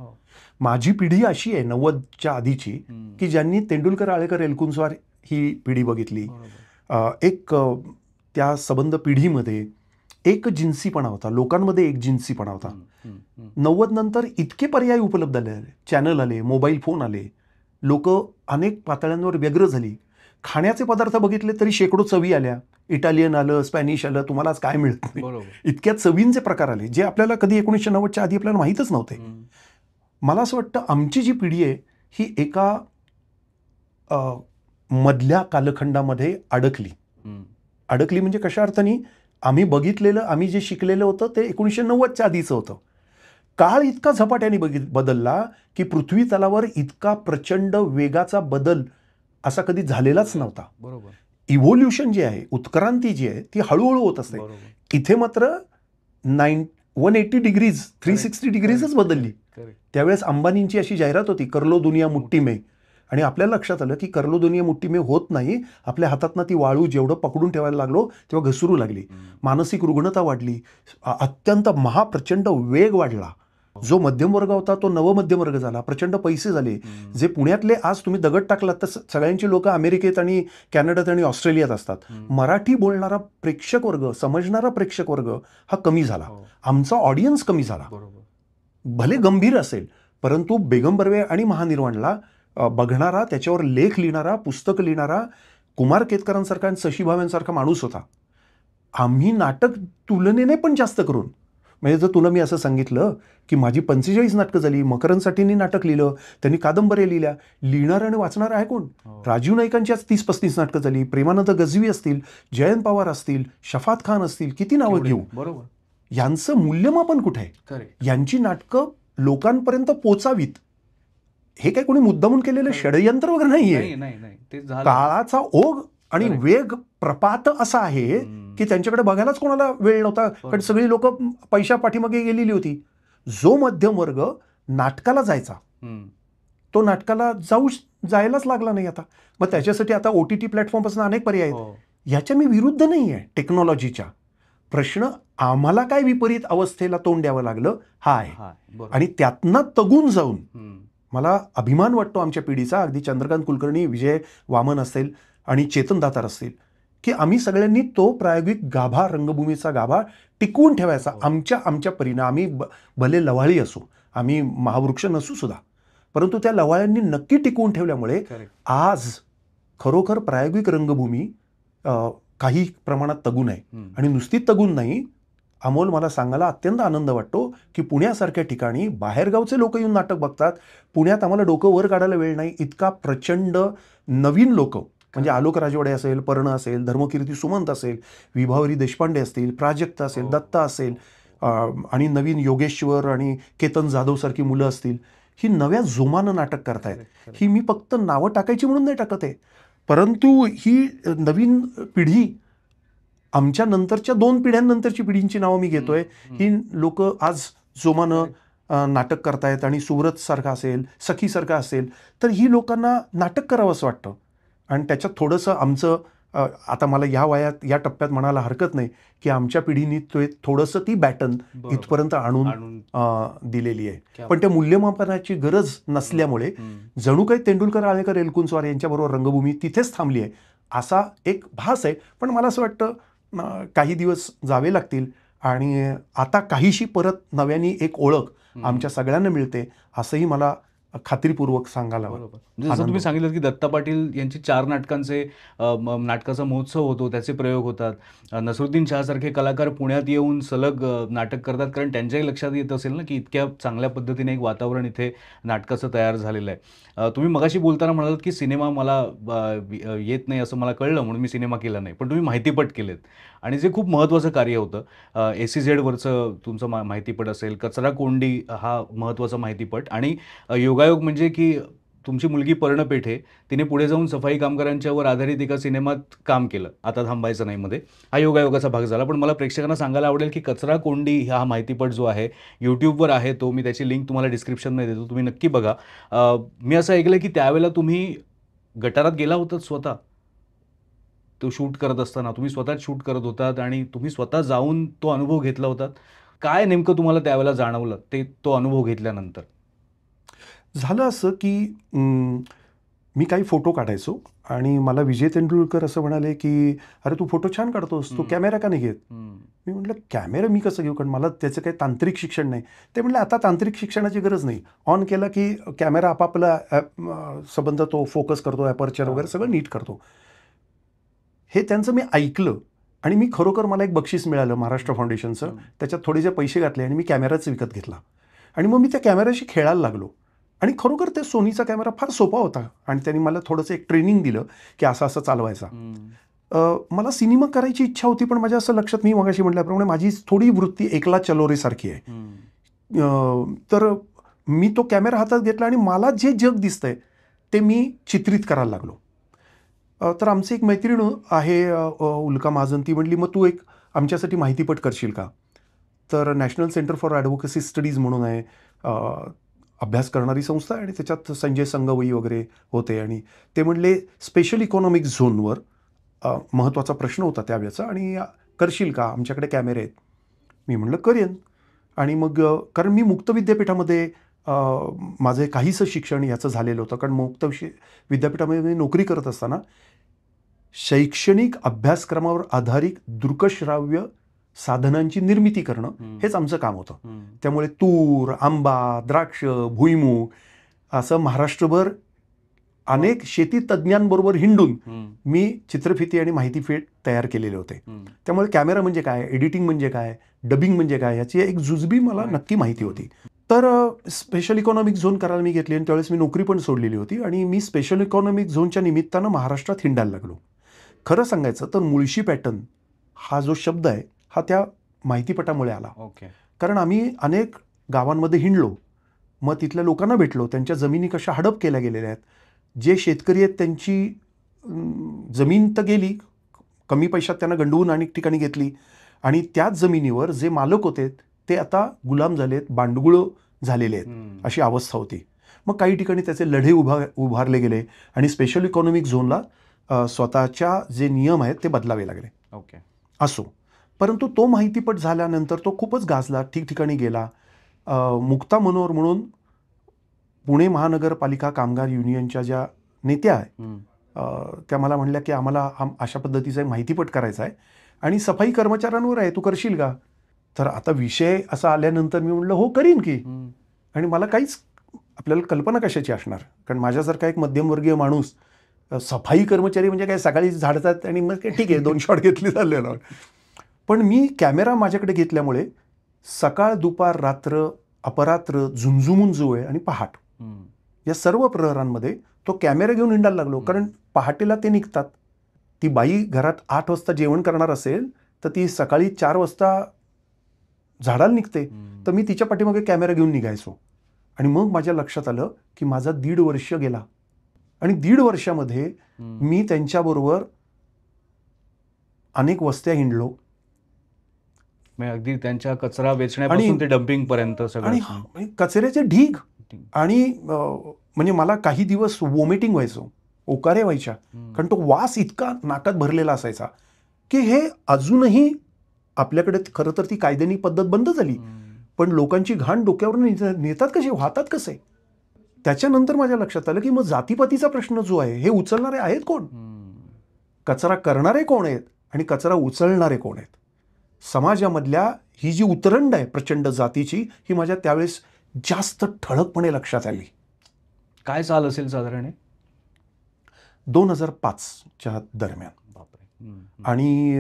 माझी पिढी अशी आहे 90च्या आधीची की ज्यांनी तेंडुलकर, आळेकर, एलकुंचवार ही पिढी बघितली. एक त्या संबंध पिढीमध्ये एक जिन्सीपणा होता, लोकांमध्ये एक जिन्सीपणा होता. 90 नंतर इतके पर्याय उपलब्ध झाले, चॅनल आले, मोबाईल फोन आले, लोक अनेक पातळ्यांवर व्यग्र झाली. खाण्याचे पदार्थ बघितले तरी शेकडो चवी आल्या, इटालियन आलं, स्पॅनिश आलं, तुम्हाला आज काय मिळतं, इतक्या चवींचे प्रकार आले जे आपल्याला कधी 1990च्या आधी आपल्याला माहीतच नव्हते. मला असं वाटतं आमची जी पिढी आहे ही एका मधल्या कालखंडामध्ये अडकली म्हणजे कशा अर्थाने, आम्ही बघितलेलं, आम्ही जे शिकलेलं होतं ते 1990च्या आधीचं होतं. काळ इतका झपाट्याने बदलला की पृथ्वी तलावर इतका प्रचंड वेगाचा बदल असा कधी झालेलाच नव्हता. इव्होल्युशन जे आहे, उत्क्रांती जी आहे ती हळूहळू होत असते. इथे मात्र 180 डिग्रीज 360 डिग्रीजच बदलली. करेक्ट. त्यावेळेस अंबानींची अशी जाहिरात होती, करलो दुनिया मुट्ठी में. आणि आपल्याला लक्षात आलं की करलो दुनिया मुट्ठी में होत नाही. आपल्या हातातनं ती वाळू जेवढं पकडून ठेवायला लागलो तेव्हा घसरू लागली. मानसिक रुग्णता वाढली, अत्यंत महाप्रचंड वेग वाढला. जो मध्यम वर्ग होता तो नवमध्यम वर्ग झाला, प्रचंड पैसे झाले. जे पुण्यातले आज तुम्ही दगड टाकलात तर सगळ्यांची लोक अमेरिकेत आणि कॅनडात आणि ऑस्ट्रेलियात असतात. मराठी बोलणारा प्रेक्षक वर्ग, समजणारा प्रेक्षक वर्ग हा कमी झाला. आमचा ऑडियन्स कमी झाला. भले गंभीर असेल, परंतु बेगम बर्वे आणि महानिर्वाणला बघणारा, त्याच्यावर लेख लिहिणारा, पुस्तकं लिहिणारा कुमार केतकरांसारखा आणि शशी भावेंसारखा माणूस होता. आम्ही नाटक तुलनेने पण जास्त करून, म्हणजे जर तुला मी असं सांगितलं की माझी 45 नाटकं झाली, मकरंदसाठींनी नाटक लिहिलं, त्यांनी कादंबऱ्या लिहिल्या, लिहिणारं आणि वाचणारं आहे कोण? राजीव नाईकांची आज 30-35 नाटकं झाली, प्रेमानंद गजवी असतील, जयंत पवार असतील, शफात खान असतील, किती नावं घेऊ. बरोबर. यांचं मूल्यमापन कुठे आहे? यांची नाटकं लोकांपर्यंत पोचावीत. हे काय कोणी मुद्दामून केलेलं षडयंत्र वगैरे नाहीये. काळाचा ओघ आणि वेग प्रपात असा आहे की त्यांच्याकडे बघायलाच कोणाला वेळ नव्हता, कारण सगळी लोक पैशा पाठीमागे गेलेली होती. जो मध्यम वर्ग नाटकाला जायचा तो नाटकाला जायलाच लागला नाही आता. मग त्याच्यासाठी आता OTT प्लॅटफॉर्मपासून अनेक पर्याय आहेत. याच्या मी विरुद्ध नाही आहे टेक्नॉलॉजीच्या. प्रश्न आम्हाला काय विपरीत अवस्थेला तोंड द्यावं लागलं हा आहे. आणि त्यातनं तगून जाऊन मला अभिमान वाटतो आमच्या पिढीचा, अगदी चंद्रकांत कुलकर्णी, विजय वामन असेल आणि चेतन दातार असतील, की आम्ही सगळ्यांनी तो प्रायोगिक गाभा, रंगभूमीचा गाभा टिकवून ठेवायचा आमच्या परीनं. आम्ही भले लवाळी असू, आम्ही महावृक्ष नसू सुद्धा, परंतु त्या लवाळ्यांनी नक्की टिकवून ठेवल्यामुळे आज खरोखर प्रायोगिक रंगभूमी काही प्रमाणात तगून आहे. आणि नुसती तगून नाही, अमोल, मला सांगायला अत्यंत आनंद वाटतो की पुण्यासारख्या ठिकाणी बाहेरगावचे लोक येऊन नाटक बघतात. पुण्यात आम्हाला डोकं वर काढायला वेळ नाही, इतका प्रचंड नवीन लोक, म्हणजे आलोक राजवाडे असेल, पर्ण असेल, धर्मकीर्ती सुमंत असेल, विभावरी देशपांडे असतील, प्राजक्ता असेल, दत्ता असेल, आणि नवीन योगेश्वर आणि केतन जाधव सारखी मुलं असतील, ही नव्या जोमानं नाटक करतायत. ही मी फक्त नावं टाकायची म्हणून नाही टाकत आहे, परंतु ही नवीन पिढी, आमच्या नंतरच्या 2 पिढ्यांनंतरची पिढींची नावं मी घेतोय. ही लोक आज जोमानं नाटक करतायत. आणि सुव्रत सारखा असेल, सखी सारखा असेल, तर ही लोकांना नाटक करावं असं वाटतं. आणि त्याच्यात थोडंसं आमचं, आता मला या वयात, या टप्प्यात म्हणायला हरकत नाही की आमच्या पिढीने थोडंसं ती बॅटन इथपर्यंत आणून दिलेली आहे. पण त्या मूल्यमापनाची गरज नसल्यामुळे जणू काही तेंडुलकर, आळेकर, एलकुंचवार यांच्याबरोबर रंगभूमी तिथेच थांबली आहे असा एक भास आहे. पण मला असं वाटतं काही दिवस जावे लागतील आणि आता काहीशी परत नव्याने एक ओळख आमच्या सगळ्यांना मिळते असंही मला खात्रीपूर्वक सांगायला. जसं तुम्ही सांगितलं की दत्ता पाटील यांची 4 नाटकांचे नाटकाचा महोत्सव होतो, त्याचे प्रयोग होतात. नसरुद्दीन शहासारखे कलाकार पुण्यात येऊन सलग नाटक करतात, कारण त्यांच्याही लक्षात येत असेल ना की इतक्या चांगल्या पद्धतीने एक वातावरण इथे नाटकाचं तयार झालेलं आहे. तुम्ही मगाशी बोलताना म्हणालात की सिनेमा मला येत नाही असं मला कळलं म्हणून मी सिनेमा केला नाही, पण तुम्ही माहितीपट केलेत आणि जे खूप महत्त्वाचं कार्य होतं. SEZवरचं तुमचं माहितीपट असेल, कचरा कोंडी हा महत्त्वाचा माहितीपट, आणि योगायोग म्हणजे की तुमची मुलगी पर्ण पेठे, तिने पुढे जाऊन सफाई कामगारांच्यावर आधारित एका सिनेमात काम केलं, आता थांबायचं नाही मध्ये. हा योगायोगाचा भाग झाला. पण मला प्रेक्षकांना सांगायला आवडेल की कचरा कोंडी हा माहितीपट जो आहे यूट्यूबवर आहे, तो मी त्याची लिंक तुम्हाला डिस्क्रिप्शनमध्ये देतो, तुम्ही नक्की बघा. मी असं ऐकलं की त्यावेळेला तुम्ही गटारात गेला होतात स्वतः, तो शूट करत असताना तुम्ही स्वतःच शूट करत होतात आणि तुम्ही स्वतः जाऊन तो अनुभव घेतला होतात. काय नेमकं तुम्हाला त्यावेळेला जाणवलं तो अनुभव घेतल्यानंतर? झालं असं की मी काही फोटो काढायचो आणि मला विजय तेंडुलकर असं म्हणाले की अरे तू फोटो छान काढतोस, तू कॅमेरा का नाही घेत? मी म्हटलं कॅमेरा मी कसं घेऊ, कारण मला त्याचं काही तांत्रिक शिक्षण नाही. ते म्हटलं आता तांत्रिक शिक्षणाची गरज नाही, ऑन केला की कॅमेरा आपापला संबंध तो फोकस करतो, ॲपर्चर वगैरे सगळं नीट करतो. हे त्यांचं मी ऐकलं आणि मी खरोखर, मला एक बक्षीस मिळालं महाराष्ट्र फाउंडेशनचं, त्याच्यात थोडेसे पैसे घातले आणि मी कॅमेराच विकत घेतला. आणि मग मी त्या कॅमेऱ्याशी खेळायला लागलो. आणि खरोखर ते सोनीचा कॅमेरा फार सोपा होता आणि त्यांनी मला थोडंसं एक ट्रेनिंग दिलं की असं असं चालवायचा. मला सिनेमा करायची इच्छा होती, पण माझ्या असं लक्षात, मी मगाशी म्हटल्याप्रमाणे माझी थोडी वृत्ती एकला चलोरेसारखी आहे. तर मी तो कॅमेरा हातात घेतला आणि मला जे जग दिसतंय ते मी चित्रित करायला लागलो. तर आमची एक मैत्रीण आहे उल्का महाजन, ती म्हटली मग तू एक आमच्यासाठी माहितीपट करशील का? तर नॅशनल सेंटर फॉर ॲडव्होकसी स्टडीज म्हणून आहे, अभ्यास करणारी संस्था आहे, आणि त्याच्यात संजय संगवई वगैरे होते. आणि ते म्हणले स्पेशल इकॉनॉमिक झोनवर महत्त्वाचा प्रश्न होता त्यावेळेचा, आणि करशील का, आमच्याकडे कॅमेरे आहेत. मी म्हणलं करेन. आणि मग कारण मी मुक्त विद्यापीठामध्ये माझं काहीसं शिक्षण याचं झालेलं होतं, कारण मुक्त विद्यापीठामध्ये मी नोकरी करत असताना शैक्षणिक अभ्यासक्रमावर आधारित दृकश्राव्य साधनांची निर्मिती करणं हेच आमचं काम होतं. त्यामुळे तूर, आंबा, द्राक्ष, भुईमूग असं महाराष्ट्रभर अनेक शेती तज्ज्ञांबरोबर हिंडून मी चित्रफिती आणि माहिती फीड तयार केलेले होते. त्यामुळे कॅमेरा म्हणजे काय, एडिटिंग म्हणजे काय, डबिंग म्हणजे काय, याची एक जुजबी मला नक्की माहिती होती. तर स्पेशल इकॉनॉमिक झोन करायला मी घेतली, आणि त्यावेळेस मी नोकरी पण सोडलेली होती, आणि मी स्पेशल इकॉनॉमिक झोनच्या निमित्तानं महाराष्ट्रात हिंडायला लागलो. खरं सांगायचं तर मुळशी पॅटर्न हा जो शब्द आहे हा त्या माहितीपटामुळे आला. कारण आम्ही अनेक गावांमध्ये हिंडलो, मग तिथल्या लोकांना भेटलो, त्यांच्या जमिनी कशा हडप केल्या गेलेल्या आहेत, जे शेतकरी आहेत त्यांची जमीन तर गेली, कमी पैशात त्यांना गंडवून अनेक ठिकाणी घेतली, आणि त्याच जमिनीवर जे मालक होते ते आता गुलाम झालेत, बांडगुळं झालेले आहेत, अशी अवस्था होती. मग काही ठिकाणी त्याचे लढे उभारले गेले, आणि स्पेशल इकॉनॉमिक झोनला स्वतःच्या जे नियम आहेत ते बदलावे लागले. असो, परंतु तो माहितीपट झाल्यानंतर तो खूपच गाजला, ठिकठिकाणी गेला. मुक्ता मनोहर म्हणून पुणे महानगरपालिका कामगार युनियनच्या ज्या नेत्या आहेत, त्या मला म्हणल्या की आम्हाला अशा पद्धतीचा एक माहितीपट करायचा आहे, आणि सफाई कर्मचाऱ्यांवर आहे, तू करशील का. तर आता विषय असा आल्यानंतर मी म्हणलं हो करीन की. आणि मला काहीच आपल्याला कल्पना कशाची असणार, कारण माझ्यासारखा एक मध्यमवर्गीय माणूस सफाई कर्मचारी म्हणजे काय, सकाळी झाडतात आणि मग ठीक आहे 2 शॉट घेतले झालेलं. पण मी कॅमेरा माझ्याकडे घेतल्यामुळे सकाळ, दुपार, रात्र, अपरात्र झुमझुमून जो आहे आणि पहाट या सर्व प्रहरांमध्ये तो कॅमेरा घेऊन हिंडायला लागलो. कारण पहाटेला ते निघतात. ती बाई घरात 8 वाजता जेवण करणार असेल तर ती सकाळी 4 वाजता झाडाला निघते, तर मी तिच्या पाठीमागे कॅमेरा घेऊन निघायचो. आणि मग माझ्या लक्षात आलं की माझा 1.5 वर्ष गेला, आणि 1.5 वर्षामध्ये मी त्यांच्याबरोबर अनेक वस्त्या हिंडलो. अगदी त्यांच्या कचरा वेचण्यापासून ते डम्पिंग पर्यंत सगळं, आणि कचऱ्याचे ढीग, आणि म्हणजे मला काही दिवस वॉमिटिंग व्हायचं, ओकारे व्हायच्या, कारण तो वास इतका नाकात भरलेला असायचा की हे अजूनही आपल्याकडे खरं तर ती कायद्यानी पद्धत बंद झाली, पण लोकांची घाण डोक्यावरून नेतात कसे, वाहतात कसे. त्याच्यानंतर माझ्या लक्षात आलं की मग जातीपातीचा प्रश्न जो आहे हे उचलणारे आहेत कोण, कचरा करणारे कोण आहेत आणि कचरा उचलणारे कोण आहेत. समाजामधल्या ही जी उतरंड आहे प्रचंड जातीची, ही माझ्या त्यावेळेस जास्त ठळकपणे लक्षात आली. काय चाल असेल साधारण 2005च्या दरम्यान. आणि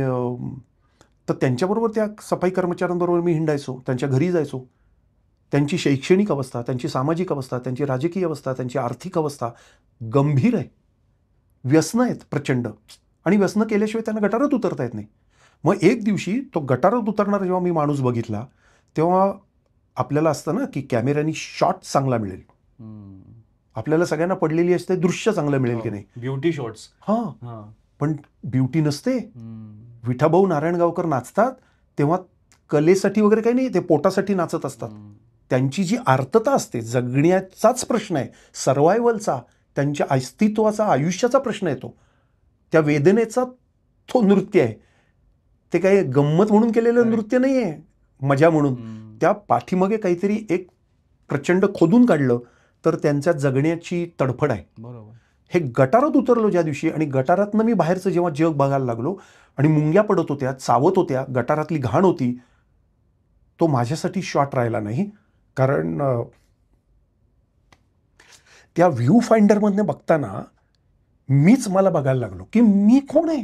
तर त्यांच्याबरोबर त्या सफाई कर्मचाऱ्यांबरोबर मी हिंडायचो, त्यांच्या घरी जायचो. त्यांची शैक्षणिक अवस्था, त्यांची सामाजिक अवस्था, त्यांची राजकीय अवस्था, त्यांची आर्थिक अवस्था गंभीर आहे. व्यसनं आहेत प्रचंड, आणि व्यसनं केल्याशिवाय त्यांना गटारात उतरता येत नाही. मग एक दिवशी तो गटारात उतरणारा जेव्हा मी माणूस बघितला, तेव्हा आपल्याला असतं ना की कॅमेऱ्यानी शॉट चांगला मिळेल, आपल्याला सगळ्यांना पडलेली असते दृश्य चांगलं मिळेल की नाही, ब्युटी शॉट्स. हां, पण ब्युटी नसते. विठाभाऊ नारायणगावकर नाचतात तेव्हा कलेसाठी वगैरे काही नाही, ते पोटासाठी नाचत असतात. त्यांची जी आर्तता असते, जगण्याचाच प्रश्न आहे, सर्वायवलचा, त्यांच्या अस्तित्वाचा, आयुष्याचा प्रश्न येतो, त्या वेदनेचा तो नृत्य आहे. ते काही गंमत म्हणून केलेलं नृत्य नाही आहे, मजा म्हणून. त्या पाठीमागे काहीतरी एक प्रचंड खोदून काढलं तर त्यांच्या जगण्याची तडफड आहे. बरोबर. हे गटारात उतरलो ज्या दिवशी, आणि गटारातनं मी बाहेरचं जेव्हा जग बघायला लागलो, आणि मुंग्या पडत होत्या, चावत होत्या, गटारातली घाण होती, तो माझ्यासाठी शॉट राहिला नाही. कारण त्या व्ह्यू फाइंडरमधनं बघताना मीच मला बघायला लागलो की मी कोण आहे.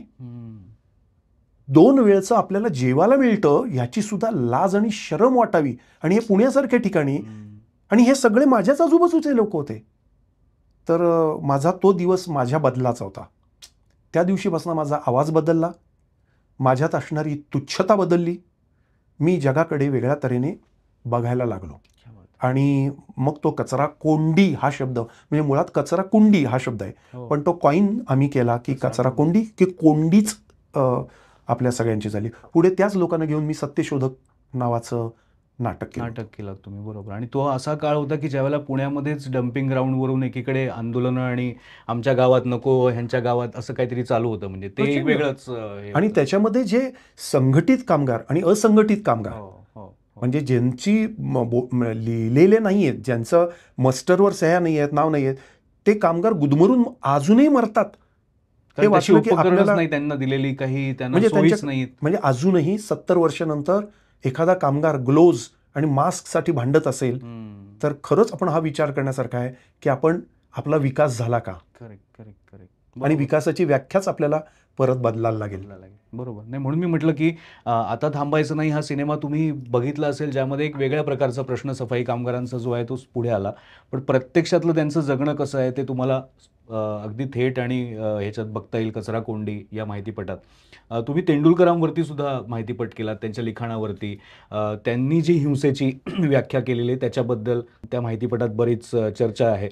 2 वेळचं आपल्याला जेवायला मिळतं ह्याची सुद्धा लाज आणि शरम वाटावी, आणि हे पुण्यासारख्या ठिकाणी, आणि हे सगळे माझ्याच आजूबाजूचे लोक होते. तर माझा तो दिवस माझ्या बदलाचा होता. त्या दिवशीपासून माझा आवाज बदलला, माझ्यात असणारी तुच्छता बदलली, मी जगाकडे वेगळ्या तऱ्हेने बघायला लागलो. आणि मग तो कचरा कोंडी हा शब्द, म्हणजे मुळात कचरा कुंडी हा शब्द आहे, पण तो कॉईन आम्ही केला की कचरा कोंडी, की कोंडीच आपल्या सगळ्यांची झाली. पुढे त्याच लोकांना घेऊन मी सत्यशोधक नावाचं नाटक केलं. नाटक केलं तुम्ही, बरोबर. आणि तो असा काळ होता की ज्यावेळेला पुण्यामध्येच डम्पिंग ग्राउंडवरून एकीकडे आंदोलनं आणि आमच्या गावात नको, ह्यांच्या गावात असं काहीतरी चालू होतं. म्हणजे ते एक प्रचंड. वेगळंच हे आणि होतं. त्याच्यामध्ये जे संघटित कामगार आणि असंघटित कामगार, हो, हो, हो. म्हणजे ज्यांची लिहिलेले नाही आहेत, ज्यांचं मस्टरवर सह्या नाही आहेत, नाव नाही आहेत, ते कामगार गुदमरून अजूनही मरतात. हे कारण तशी वाचलं की उपकरणच आपल्याला नाही त्यांना दिलेली, काही त्यांना म्हणजे सोयीच त्यांच्या नाहीत. म्हणजे अजूनही 70 वर्षानंतर एखादा कामगार ग्लोव्ज आणि मास्कसाठी भांडत असेल हम्म. तर खरंच आपण हा विचार करण्यासारखा आहे की आपला विकास झाला का, करेक्ट, करेक्ट, करेक्ट. आणि बरोबर. विकासाची व्याख्याच आपल्याला परत बदलायला लागेल. बदलायला लागेल. बरोबर. नाही, म्हणून मी म्हटलं की आता थांबायचं नाही हा सिनेमा तुम्ही बघितला असेल, ज्यामध्ये एक वेगळ्या प्रकारचा प्रश्न सफाई कामगारांचा जो आहे तो पुढे आला. पण प्रत्यक्षातलं त्यांचं जगणं कसं आहे ते तुम्हाला अगदी थेट आणि ह्याच्यात बघता येईल, कचरा कोंडी या माहितीपटात. तुम्ही तेंडुलकरांवरती सुद्धा माहितीपट केलात, त्यांच्या लिखाणावरती. त्यांनी जी हिंसेची व्याख्या केलेली आहे त्याच्याबद्दल त्या माहितीपटात बरीच चर्चा आहे.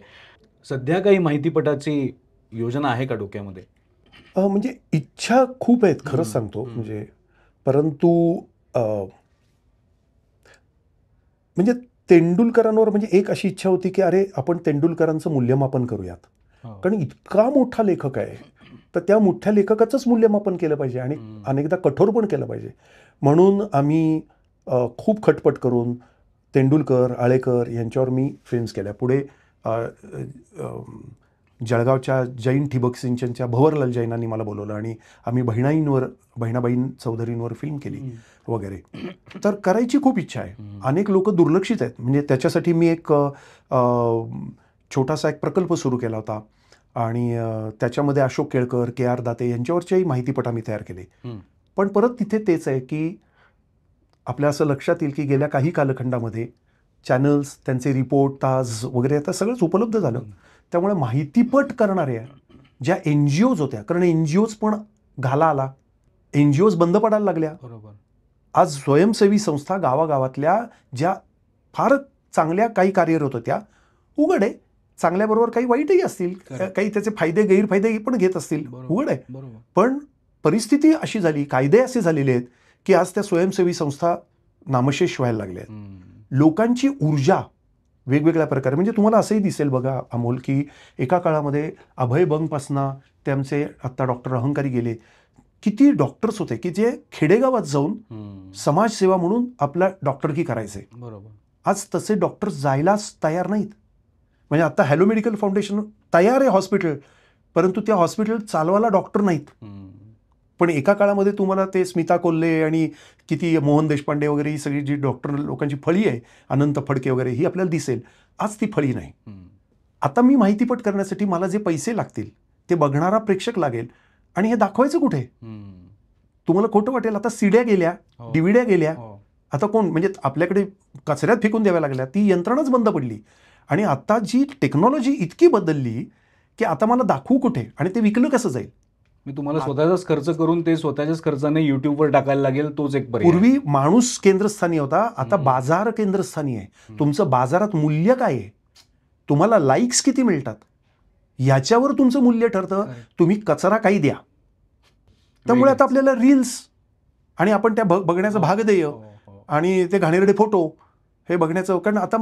सध्या काही माहितीपटाची योजना आहे का डोक्यामध्ये? म्हणजे इच्छा खूप आहेत, खरंच हम्म, सांगतो. हम्म. म्हणजे परंतु अ, म्हणजे तेंडुलकरांवर म्हणजे एक अशी इच्छा होती की अरे आपण तेंडुलकरांचं मूल्यमापन करूयात, हो. कारण इतका मोठा लेखक आहे तर त्या मोठ्या लेखकाचंच मूल्यमापन केलं पाहिजे आणि हम्म. अनेकदा कठोर पण केलं पाहिजे. म्हणून आम्ही खूप खटपट करून तेंडुलकर, आळेकर यांच्यावर मी फिल्म्स केल्या. पुढे अ, अ, जळगावच्या जैन ठिबक सिंचनच्या भंवरलाल जैनांनी मला बोलवलं आणि आम्ही बहिणाबाईं चौधरींवर फिल्म केली वगैरे. तर करायची खूप इच्छा आहे. अनेक लोक दुर्लक्षित आहेत. म्हणजे त्याच्यासाठी मी एक छोटासा एक प्रकल्प सुरू केला होता आणि त्याच्यामध्ये अशोक केळकर, KR दाते यांच्यावरच्याही माहितीपट आम्ही तयार केले. हम्म. पण परत तिथे तेच आहे की आपल्या असं लक्षात येईल की गेल्या काही कालखंडामध्ये चॅनल्स, त्यांचे रिपोर्ट, ताज वगैरे आता सगळंच उपलब्ध झालं. त्यामुळे माहितीपट करणाऱ्या ज्या NGOज होत्या, कारण NGOज पण घाला आला, NGOज बंद पडायला लागल्या. बरोबर. आज स्वयंसेवी संस्था गावागावातल्या ज्या फार चांगल्या काही कार्यरत होत्या, उघड आहे, चांगल्याबरोबर काही वाईटही असतील, Correct. काही त्याचे फायदे गैरफायदे पण घेत असतील, बरोबर. उघड आहे. बरोबर. पण परिस्थिती अशी झाली, कायदे असे झालेले आहेत की आज त्या स्वयंसेवी संस्था नामशेष व्हायला लागल्या आहेत. हम्म. लोकांची ऊर्जा वेगवेगळ्या प्रकारे, म्हणजे तुम्हाला असंही दिसेल बघा अमोल, की एका काळामध्ये अभय बंगपासनं ते आमचे आत्ता डॉक्टर अहंकारी गेले, किती डॉक्टर्स होते की जे खेडेगावात जाऊन हम्म. समाजसेवा म्हणून आपला डॉक्टरकी करायचे. बरोबर. आज तसे डॉक्टर्स जायलाच तयार नाहीत. म्हणजे आता हॅलो मेडिकल फाउंडेशन तयार आहे हॉस्पिटल, परंतु त्या हॉस्पिटल चालवायला डॉक्टर नाहीत. हम्म. पण एका काळामध्ये तुम्हाला ते स्मिता कोल्हे आणि किती मोहन देशपांडे वगैरे ही सगळी जी डॉक्टर लोकांची फळी आहे, अनंत फडके वगैरे, ही आपल्याला दिसेल. आज ती फळी नाही. हम्म. आता मी माहितीपट करण्यासाठी मला जे पैसे लागतील ते बघणारा प्रेक्षक लागेल, आणि हे दाखवायचं कुठे? हम्म. तुम्हाला खोटं वाटेल, आता सीड्या गेल्या, हो. डिव्हिड्या गेल्या, हो. आता कोण, म्हणजे आपल्याकडे कचऱ्यात फेकून द्याव्या लागल्या, ती यंत्रणाच बंद पडली. आणि आता जी टेक्नॉलॉजी इतकी बदलली की आता मला दाखवू कुठे आणि ते विकलं कसं जाईल? मी तुम्हाला स्वतःचाच खर्च करून ते स्वतःच्याच खर्चाने युट्यूबवर टाकायला लागेल, तोच एक पर्याय. पूर्वी माणूस केंद्रस्थानी होता, आता बाजार केंद्रस्थानी आहे. तुमचं बाजारात मूल्य काय आहे? तुम्हाला लाईक्स किती मिळतात याच्यावर तुमचं मूल्य ठरतं. तुम्ही कचरा काही द्या. त्यामुळे आता आपल्याला रील्स आणि आपण त्या बघण्याचं भागधेय आणि ते घाणेरडे फोटो हे बघण्याचं, कारण आता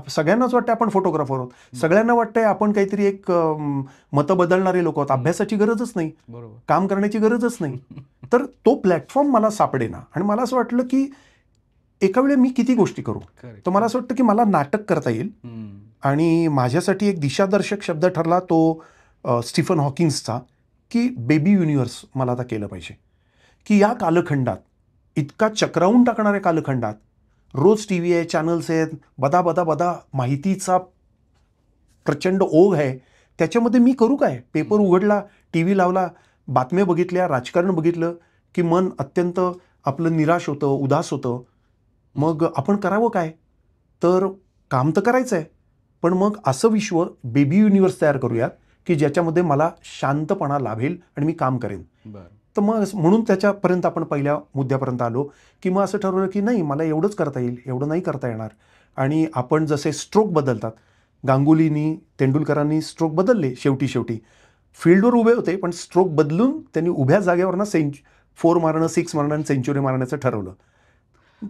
सगळ्यांनाच वाटतं आपण फोटोग्राफर आहोत, सगळ्यांना वाटतंय आपण काहीतरी एक मतं बदलणारे लोक आहोत, अभ्यासाची गरजच नाही, काम करण्याची गरजच नाही. तर तो प्लॅटफॉर्म मला सापडेना आणि मला असं वाटलं की एका वेळी मी किती गोष्टी करू. तर मला असं वाटतं की मला नाटक करता येईल. आणि माझ्यासाठी एक दिशादर्शक शब्द ठरला तो स्टीफन हॉकिन्सचा, की बेबी युनिव्हर्स मला आता केलं पाहिजे. की या कालखंडात, इतका चक्रावून टाकणाऱ्या कालखंडात, रोज TV आहे, चॅनल्स आहेत, बदा बदा बदा माहितीचा प्रचंड ओघ आहे, त्याच्यामध्ये मी करू काय? पेपर उघडला, TV लावला, बातम्या बघितल्या, राजकारण बघितलं की मन अत्यंत आपलं निराश होतं, उदास होतं. मग आपण करावं काय? तर काम तर करायचं आहे, पण मग असं विश्व, बेबी युनिव्हर्स तयार करूयात की ज्याच्यामध्ये मला शांतपणा लाभेल आणि मी काम करेन. तर मग म्हणून त्याच्यापर्यंत आपण पहिल्या मुद्द्यापर्यंत आलो की मग असं ठरवलं की नाही, मला एवढंच करता येईल, एवढं नाही करता येणार. आणि आपण जसे स्ट्रोक बदलतात, गांगुलीनी, तेंडुलकरांनी स्ट्रोक बदलले, शेवटी फील्डवर उभे होते पण स्ट्रोक बदलून त्यांनी उभ्या जागेवरनं 4 मारणं, 6 मारणं आणि सेंचुरी मारण्याचं ठरवलं.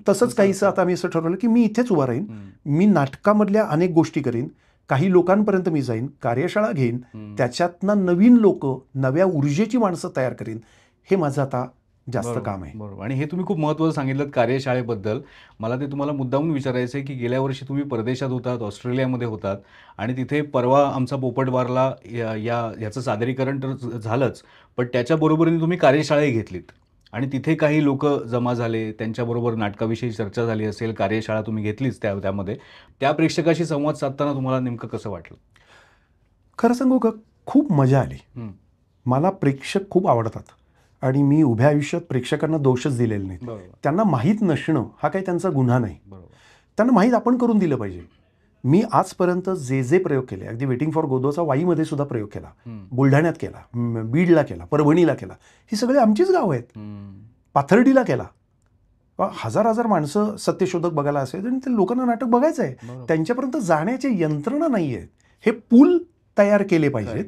तसंच काहीसं आता मी असं ठरवलं की मी इथेच उभा राहीन. मी नाटकामधल्या अनेक गोष्टी करीन, काही लोकांपर्यंत मी जाईन, कार्यशाळा घेईन, त्याच्यातनं नवीन लोक, नव्या ऊर्जेची माणसं तयार करीन. हे माझं आता जास्त काम आहे. बरोबर. आणि हे तुम्ही खूप महत्त्वाचं सांगितलं कार्यशाळेबद्दल. मला ते तुम्हाला मुद्दामून विचारायचं आहे की गेल्या वर्षी तुम्ही परदेशात होतात, ऑस्ट्रेलियामध्ये होतात आणि तिथे परवा आमचा पोपटवारला याचं सादरीकरण तर झालंच, पण त्याच्याबरोबरीने तुम्ही कार्यशाळाही घेतलीत आणि तिथे काही लोक जमा झाले, त्यांच्याबरोबर नाटकाविषयी चर्चा झाली असेल, कार्यशाळा तुम्ही घेतलीच त्यामध्ये. त्या प्रेक्षकाशी संवाद साधताना तुम्हाला नेमकं कसं वाटलं? खरं सांगू का, खूप मजा आली. मला प्रेक्षक खूप आवडतात आणि मी उभ्या आयुष्यात प्रेक्षकांना दोषच दिलेले नाहीत. त्यांना माहीत नसणं हा काही त्यांचा गुन्हा नाही. त्यांना माहीत आपण करून दिलं पाहिजे. मी आजपर्यंत जे जे प्रयोग केले, अगदी वेटिंग फॉर गोदोचा वाईमध्ये सुद्धा प्रयोग केला, बुलढाण्यात केला, बीडला केला, परभणीला केला, ही सगळे आमचीच गाव आहेत. पाथर्डीला केला. हजार हजार माणसं सत्यशोधक बघायला असेल आणि ते लोकांना नाटक बघायचं आहे, त्यांच्यापर्यंत जाण्याची यंत्रणा नाही आहे. हे पूल तयार केले पाहिजेत.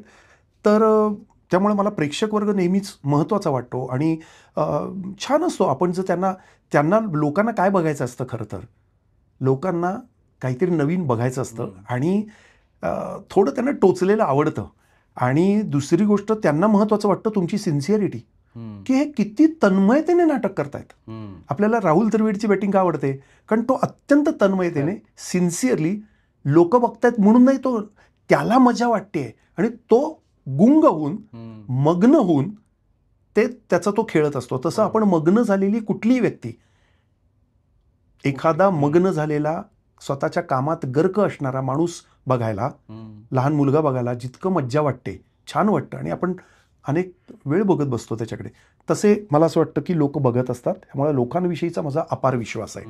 तर त्यामुळे मला प्रेक्षक वर्ग नेहमीच महत्त्वाचा वाटतो आणि छान असतो आपण जर त्यांना लोकांना काय बघायचं असतं. खरं तर लोकांना काहीतरी नवीन बघायचं असतं आणि थोडं त्यांना टोचलेलं आवडतं. आणि दुसरी गोष्ट त्यांना महत्त्वाचं वाटतं तुमची सिन्सिअरिटी, की हे किती तन्मयतेने नाटक करतायत. आपल्याला राहुल द्रविडची बॅटिंग का आवडते? कारण तो अत्यंत तन्मयतेने, सिन्सिअरली लोक बघतायत म्हणून नाही, तो त्याला मजा वाटते आणि तो गुंग होऊन, मग्न होऊन त्याचा तो खेळत असतो. तसं आपण मग्न झालेली कुठलीही व्यक्ती, एखादा मग्न झालेला स्वतःच्या कामात गर्क असणारा माणूस बघायला, लहान मुलगा बघायला जितकं मज्जा वाटते, छान वाटतं आणि आपण अनेक वेळ बघत बसतो त्याच्याकडे, तसे मला असं वाटतं की लोक बघत असतात. त्यामुळे लोकांविषयीचा माझा अपार विश्वास आहे.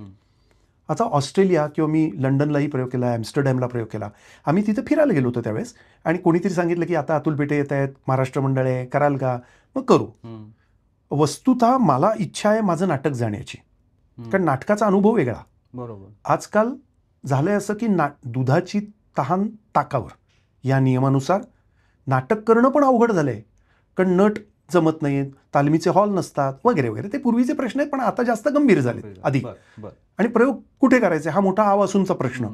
आता ऑस्ट्रेलिया किंवा मी लंडनलाही प्रयोग केला, ॲम्स्टरडॅमला प्रयोग केला. आम्ही तिथे फिरायला गेलो होतो त्यावेळेस आणि कोणीतरी सांगितलं की आता अतुल पेठे येत आहेत, महाराष्ट्र मंडळ आहे, कराल का? मग करू. वस्तुतः मला इच्छा आहे माझं नाटक जाण्याची, कारण नाटकाचा अनुभव वेगळा. बरोबर. आजकाल झालंय असं की दुधाची तहान ताकावर या नियमानुसार नाटक करणं पण अवघड झालंय, कारण नट जमत नाहीत, तालमीचे हॉल नसतात वगैरे वगैरे. ते पूर्वीचे प्रश्न आहेत, पण आता जास्त गंभीर झाले आधी. आणि प्रयोग कुठे करायचे हा मोठा आवासूंचा प्रश्न,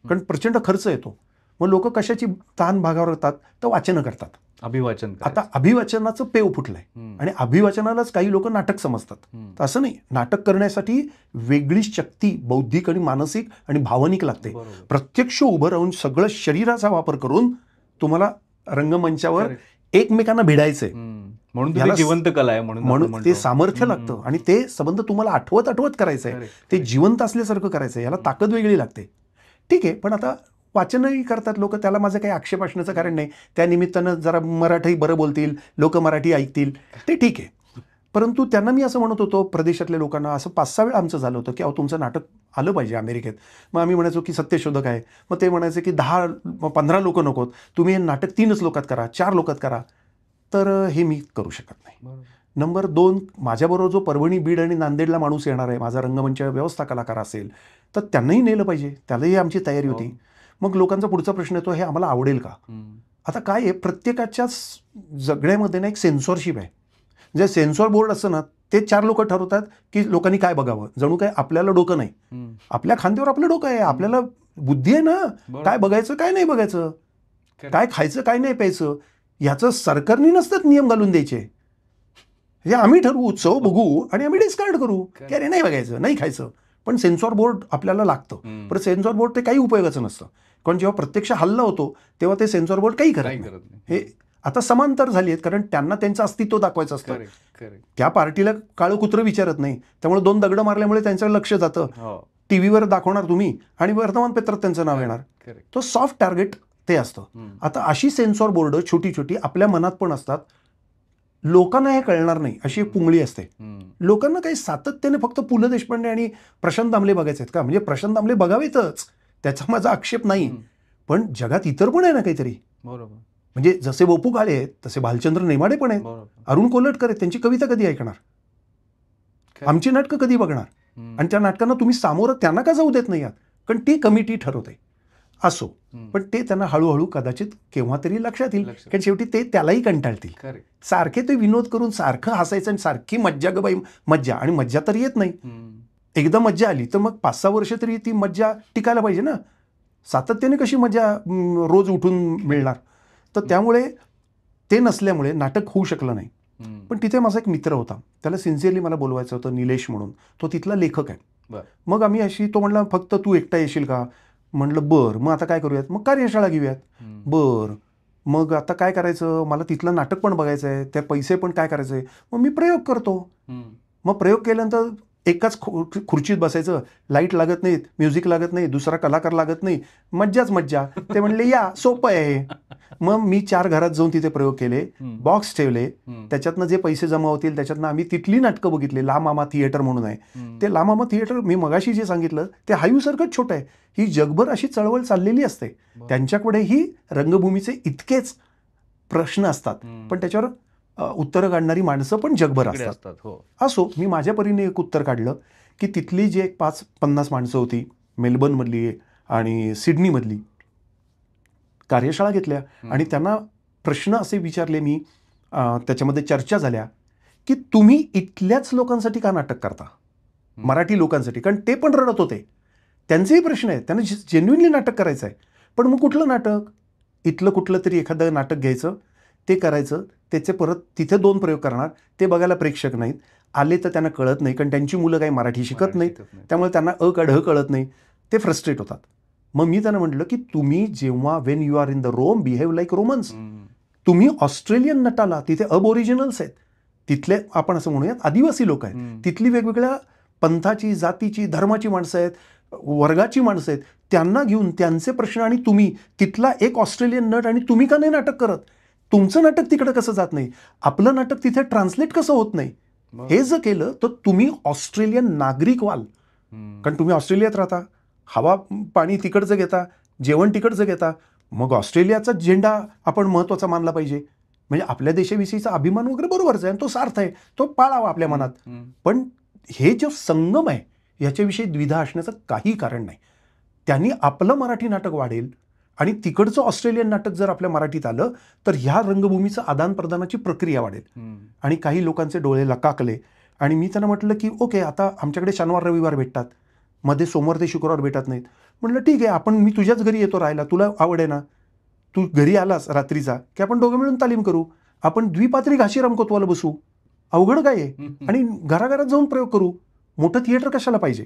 कारण प्रचंड खर्च येतो. मग लोक कशाची तहान भागावर येतात तर वाचनं करतात, अभिवाचन. आता अभिवाचनाचं पेव फुटलंय आणि अभिवाचनालाच काही लोक नाटक समजतात. तर असं नाही, नाटक करण्यासाठी वेगळी शक्ती बौद्धिक आणि मानसिक आणि भावनिक लागते. प्रत्यक्ष उभं राहून सगळं शरीराचा वापर करून तुम्हाला रंगमंचावर एकमेकांना भिडायचंय, म्हणून जिवंत कला आहे. म्हणून ते सामर्थ्य लागतं आणि ते संबंध तुम्हाला आठवत करायचंय, ते जिवंत असल्यासारखं करायचंय, याला ताकद वेगळी लागते. ठीक आहे, पण आता वाचनही करतात लोक, त्याला माझं काही आक्षेप असण्याचं कारण नाही. त्या निमित्तानं जरा मराठी बरं बोलतील, लोक मराठी ऐकतील, ते ठीक आहे. परंतु त्यांना मी असं म्हणत होतो, प्रदेशातल्या लोकांना असं 5-6 वेळा आमचं झालं होतं की अहो तुमचं नाटक आलं पाहिजे अमेरिकेत. मग आम्ही म्हणायचो की सत्यशोधक आहे, मग ते म्हणायचे की 10-15 लोक नकोत, तुम्ही हे नाटक 3च लोकात करा, 4 लोकात करा. तर हे मी करू शकत नाही. नंबर 2, माझ्याबरोबर जो परभणी, बीड आणि नांदेडला माणूस येणार आहे, माझा रंगमंच व्यवस्था कलाकार असेल, तर त्यांनाही नेलं पाहिजे, त्यालाही आमची तयारी होती. मग लोकांचा पुढचा प्रश्न येतो, हे आम्हाला आवडेल का? आता काय आहे, प्रत्येकाच्या जगण्यामध्ये ना एक सेन्सॉरशिप आहे. जे सेन्सॉर बोर्ड असतं ना, ते 4 लोक ठरवतात की लोकांनी काय बघावं. जणू काय आपल्याला डोकं नाही, आपल्या खांद्यावर आपलं डोकं आहे, आपल्याला बुद्धी आहे ना, काय बघायचं काय नाही बघायचं, काय खायचं काय नाही प्यायचं, याचं सरकारने नसतात नियम घालून द्यायचे. हे आम्ही ठरवू, उत्सव बघू आणि आम्ही डिस्कार्ड करू की अरे नाही बघायचं, नाही खायचं. पण सेन्सॉर बोर्ड आपल्याला लागतं. पण सेन्सॉर बोर्ड ते काही उपयोगाचं नसतं, कारण जेव्हा प्रत्यक्ष हल्ला होतो तेव्हा ते सेन्सॉर बोर्ड काही करत नाही. हे आता समांतर झाली आहेत, कारण त्यांना त्यांचं अस्तित्व दाखवायचं असतं. त्या पार्टीला काळं कुत्रं विचारत नाही, त्यामुळे 2 दगडं मारल्यामुळे त्यांचं लक्ष जातं. टीव्हीवर दाखवणार तुम्ही आणि वर्तमानपत्रात त्यांचं नाव येणार. तो सॉफ्ट टार्गेट ते असतं. आता अशी सेन्सॉर बोर्ड छोटी छोटी आपल्या मनात पण असतात. लोकांना हे कळणार नाही अशी एक पुंगळी असते. लोकांना काही सातत्याने फक्त पु ल देशपांडे आणि प्रशांत दामले बघायचे आहेत का? म्हणजे प्रशांत दामले बघावेतच, त्याचा माझा आक्षेप नाही, पण जगात इतर पण आहे ना काहीतरी. बरोबर. म्हणजे जसे बापू काळे आहेत तसे भालचंद्र नेमाडे पण आहेत, अरुण कोलटकर आहेत, त्यांची कविता कधी ऐकणार, आमची नाटकं कधी बघणार, आणि त्या नाटकांना तुम्ही सामोरं त्यांना का जाऊ देत नाही आहात, कारण ती कमिटी ठरवते. असो, पण ते त्यांना हळूहळू कदाचित केव्हा तरी लक्षात येईल, कारण शेवटी ते त्यालाही कंटाळतील. सारखे ते विनोद करून सारखं हसायचं आणि सारखी मज्जा ग बाई मज्जा, आणि मज्जा तर येत नाही. एकदा मज्जा आली तर मग 5-6 वर्ष तरी ती मज्जा टिकायला पाहिजे ना. सातत्याने कशी मज्जा रोज उठून मिळणार. तर त्यामुळे ते नसल्यामुळे नाटक होऊ शकलं नाही. पण तिथे माझा एक मित्र होता, त्याला सिन्सिअरली मला बोलवायचं होतं, निलेश म्हणून. तो तिथला लेखक आहे. बरं. मग आम्ही अशी, तो म्हणला फक्त तू एकटा येशील का? म्हणलं बरं, मग आता काय करूयात? मग कार्यशाळा घेऊयात. बरं, मग आता काय करायचं? मला तिथलं नाटक पण बघायचं आहे, त्या पैसे पण काय करायचं आहे? मग मी प्रयोग करतो. मग प्रयोग केल्यानंतर एकाच खुर्चीत बसायचं, लाईट लागत नाहीत, म्युझिक लागत नाही, दुसरा कलाकार लागत नाही, मज्जाच मज्जा. ते म्हणले या, सोपं आहे. मग मी 4 घरात जाऊन तिथे प्रयोग केले, बॉक्स ठेवले, त्याच्यातनं जे पैसे जमा होतील त्याच्यातनं आम्ही तिथली नाटकं बघितली. ला मामा थिएटर म्हणून आहे. ते ला मामा थिएटर मी मगाशी जे सांगितलं ते हायूसारखंच छोटं आहे. ही जगभर अशी चळवळ चाललेली असते. त्यांच्याकडेही रंगभूमीचे इतकेच प्रश्न असतात, पण त्याच्यावर उत्तरं काढणारी माणसं पण जगभर असतात. असो, मी माझ्या परीने एक उत्तर काढलं की तिथली जी एक 50 माणसं होती, मेलबर्नमधली आणि सिडनीमधली, कार्यशाळा घेतल्या आणि त्यांना प्रश्न असे विचारले मी, त्याच्यामध्ये चर्चा झाल्या की तुम्ही इथल्याच लोकांसाठी का नाटक करता, मराठी लोकांसाठी? कारण ते पण रडत होते, त्यांचेही प्रश्न आहेत, त्यांना जेन्युइनली नाटक करायचं आहे. पण मग कुठलं नाटक? इथलं कुठलं तरी एखादं नाटक घ्यायचं, ते करायचं, त्याचे परत तिथे 2 प्रयोग करणार, ते बघायला प्रेक्षक नाहीत, आले तर त्यांना कळत नाही, कारण त्यांची मुलं काही मराठी शिकत नाहीत, त्यामुळे त्यांना ढ कळत नाही, ते फ्रस्ट्रेट होतात. मग मी त्यांना म्हटलं की तुम्ही जेव्हा when you are in the Rome behave like Romans. तुम्ही ऑस्ट्रेलियन नटाला, तिथे अबओरिजिनल्स आहेत, तिथले आपण असं म्हणूयात आदिवासी लोक आहेत, तिथली वेगवेगळ्या पंथाची, जातीची, धर्माची माणसं आहेत, वर्गाची माणसं आहेत, त्यांना घेऊन त्यांचे प्रश्न, आणि तुम्ही तिथला एक ऑस्ट्रेलियन नट आणि तुम्ही का नाही नाटक करत? तुमचं नाटक तिकडे कसं जात नाही? आपलं नाटक तिथे ट्रान्सलेट कसं होत नाही? हे जर केलं तर तुम्ही ऑस्ट्रेलियन नागरिक व्हाल, कारण तुम्ही ऑस्ट्रेलियात राहता, हवा पाणी तिकडचं घेता, जेवण तिकडचं घेता. मग ऑस्ट्रेलियाचा झेंडा आपण महत्त्वाचा मानला पाहिजे. म्हणजे आपल्या देशाविषयीचा अभिमान वगैरे बरोबरच आहे, तो सार्थ आहे, तो पाळावा आपल्या मनात. पण हे जो संगम आहे याच्याविषयी द्विधा असण्याचं काही कारण नाही. त्यांनी आपलं मराठी नाटक वाढेल आणि तिकडचं ऑस्ट्रेलियन नाटक जर आपल्या मराठीत आलं तर ह्या रंगभूमीचं आदान प्रदानाची प्रक्रिया वाढेल. आणि काही लोकांचे डोळे लकाकले आणि मी त्यांना म्हटलं की ओके, आता आमच्याकडे शनिवार रविवार भेटतात, मध्ये सोमवार ते शुक्रवार भेटत नाहीत. म्हटलं ठीक आहे, मी तुझ्याच घरी येतो राहायला, तुला आवड आहे ना, तू घरी आलास रात्रीचा की आपण दोघं मिळून तालीम करू, आपण द्विपात्री घाशीराम कोतवाल बसू, अवघड काय आहे, आणि घराघरात जाऊन प्रयोग करू, मोठं थिएटर कशाला पाहिजे?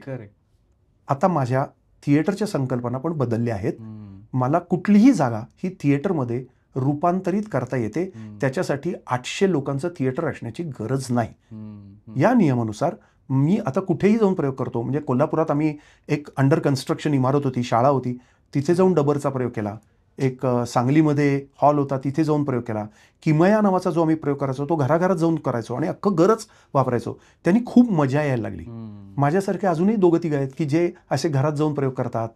आता माझ्या थिएटरच्या संकल्पना पण बदलल्या आहेत. मला कुठलीही जागा ही थिएटरमध्ये रूपांतरित करता येते, त्याच्यासाठी 800 लोकांचं थिएटर असण्याची गरज नाही. या नियमानुसार मी आता कुठेही जाऊन प्रयोग करतो. म्हणजे कोल्हापुरात आम्ही एक अंडर कन्स्ट्रक्शन इमारत होती, शाळा होती, तिथे जाऊन डबरचा प्रयोग केला. एक सांगलीमध्ये हॉल होता, तिथे जाऊन प्रयोग केला. किमया नावाचा जो आम्ही प्रयोग करायचो तो घराघरात जाऊन करायचो आणि अख्खं घरच वापरायचो. त्यांनी खूप मजा यायला लागली. माझ्यासारखे अजूनही 2-3 आहेत की जे असे घरात जाऊन प्रयोग करतात,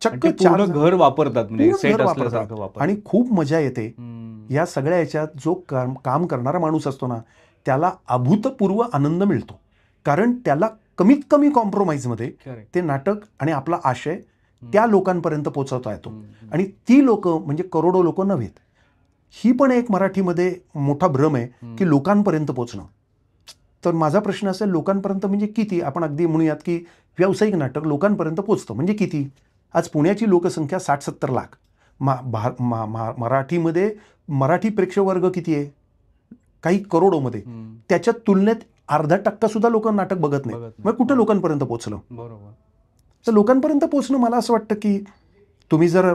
चक्क 4 घर वापरतात, म्हणजे सेट वापरतात आणि खूप मजा येते. या सगळ्या याच्यात जो काम करणारा माणूस असतो ना, त्याला अभूतपूर्व आनंद मिळतो, कारण त्याला कमीत कमी कॉम्प्रोमाइजमध्ये ते नाटक आणि आपला आशय त्या लोकांपर्यंत पोहोचवता येतो. आणि ती लोक म्हणजे करोडो लोक नव्हेत. ही पण एक मराठीमध्ये मोठा भ्रम आहे की लोकांपर्यंत पोहोचणं. तर माझा प्रश्न असेल, लोकांपर्यंत म्हणजे किती? आपण अगदी म्हणूयात की व्यावसायिक नाटक लोकांपर्यंत पोहोचतं म्हणजे किती? आज पुण्याची लोकसंख्या 60-70 लाख. मराठीमध्ये मराठी प्रेक्षकवर्ग किती आहे? काही करोडोमध्ये. त्याच्या तुलनेत 0.5% सुद्धा लोक नाटक बघत नाही. मग कुठे लोकांपर्यंत पोहोचलं? बरोबर. तर लोकांपर्यंत पोहोचणं, मला असं वाटतं की तुम्ही जर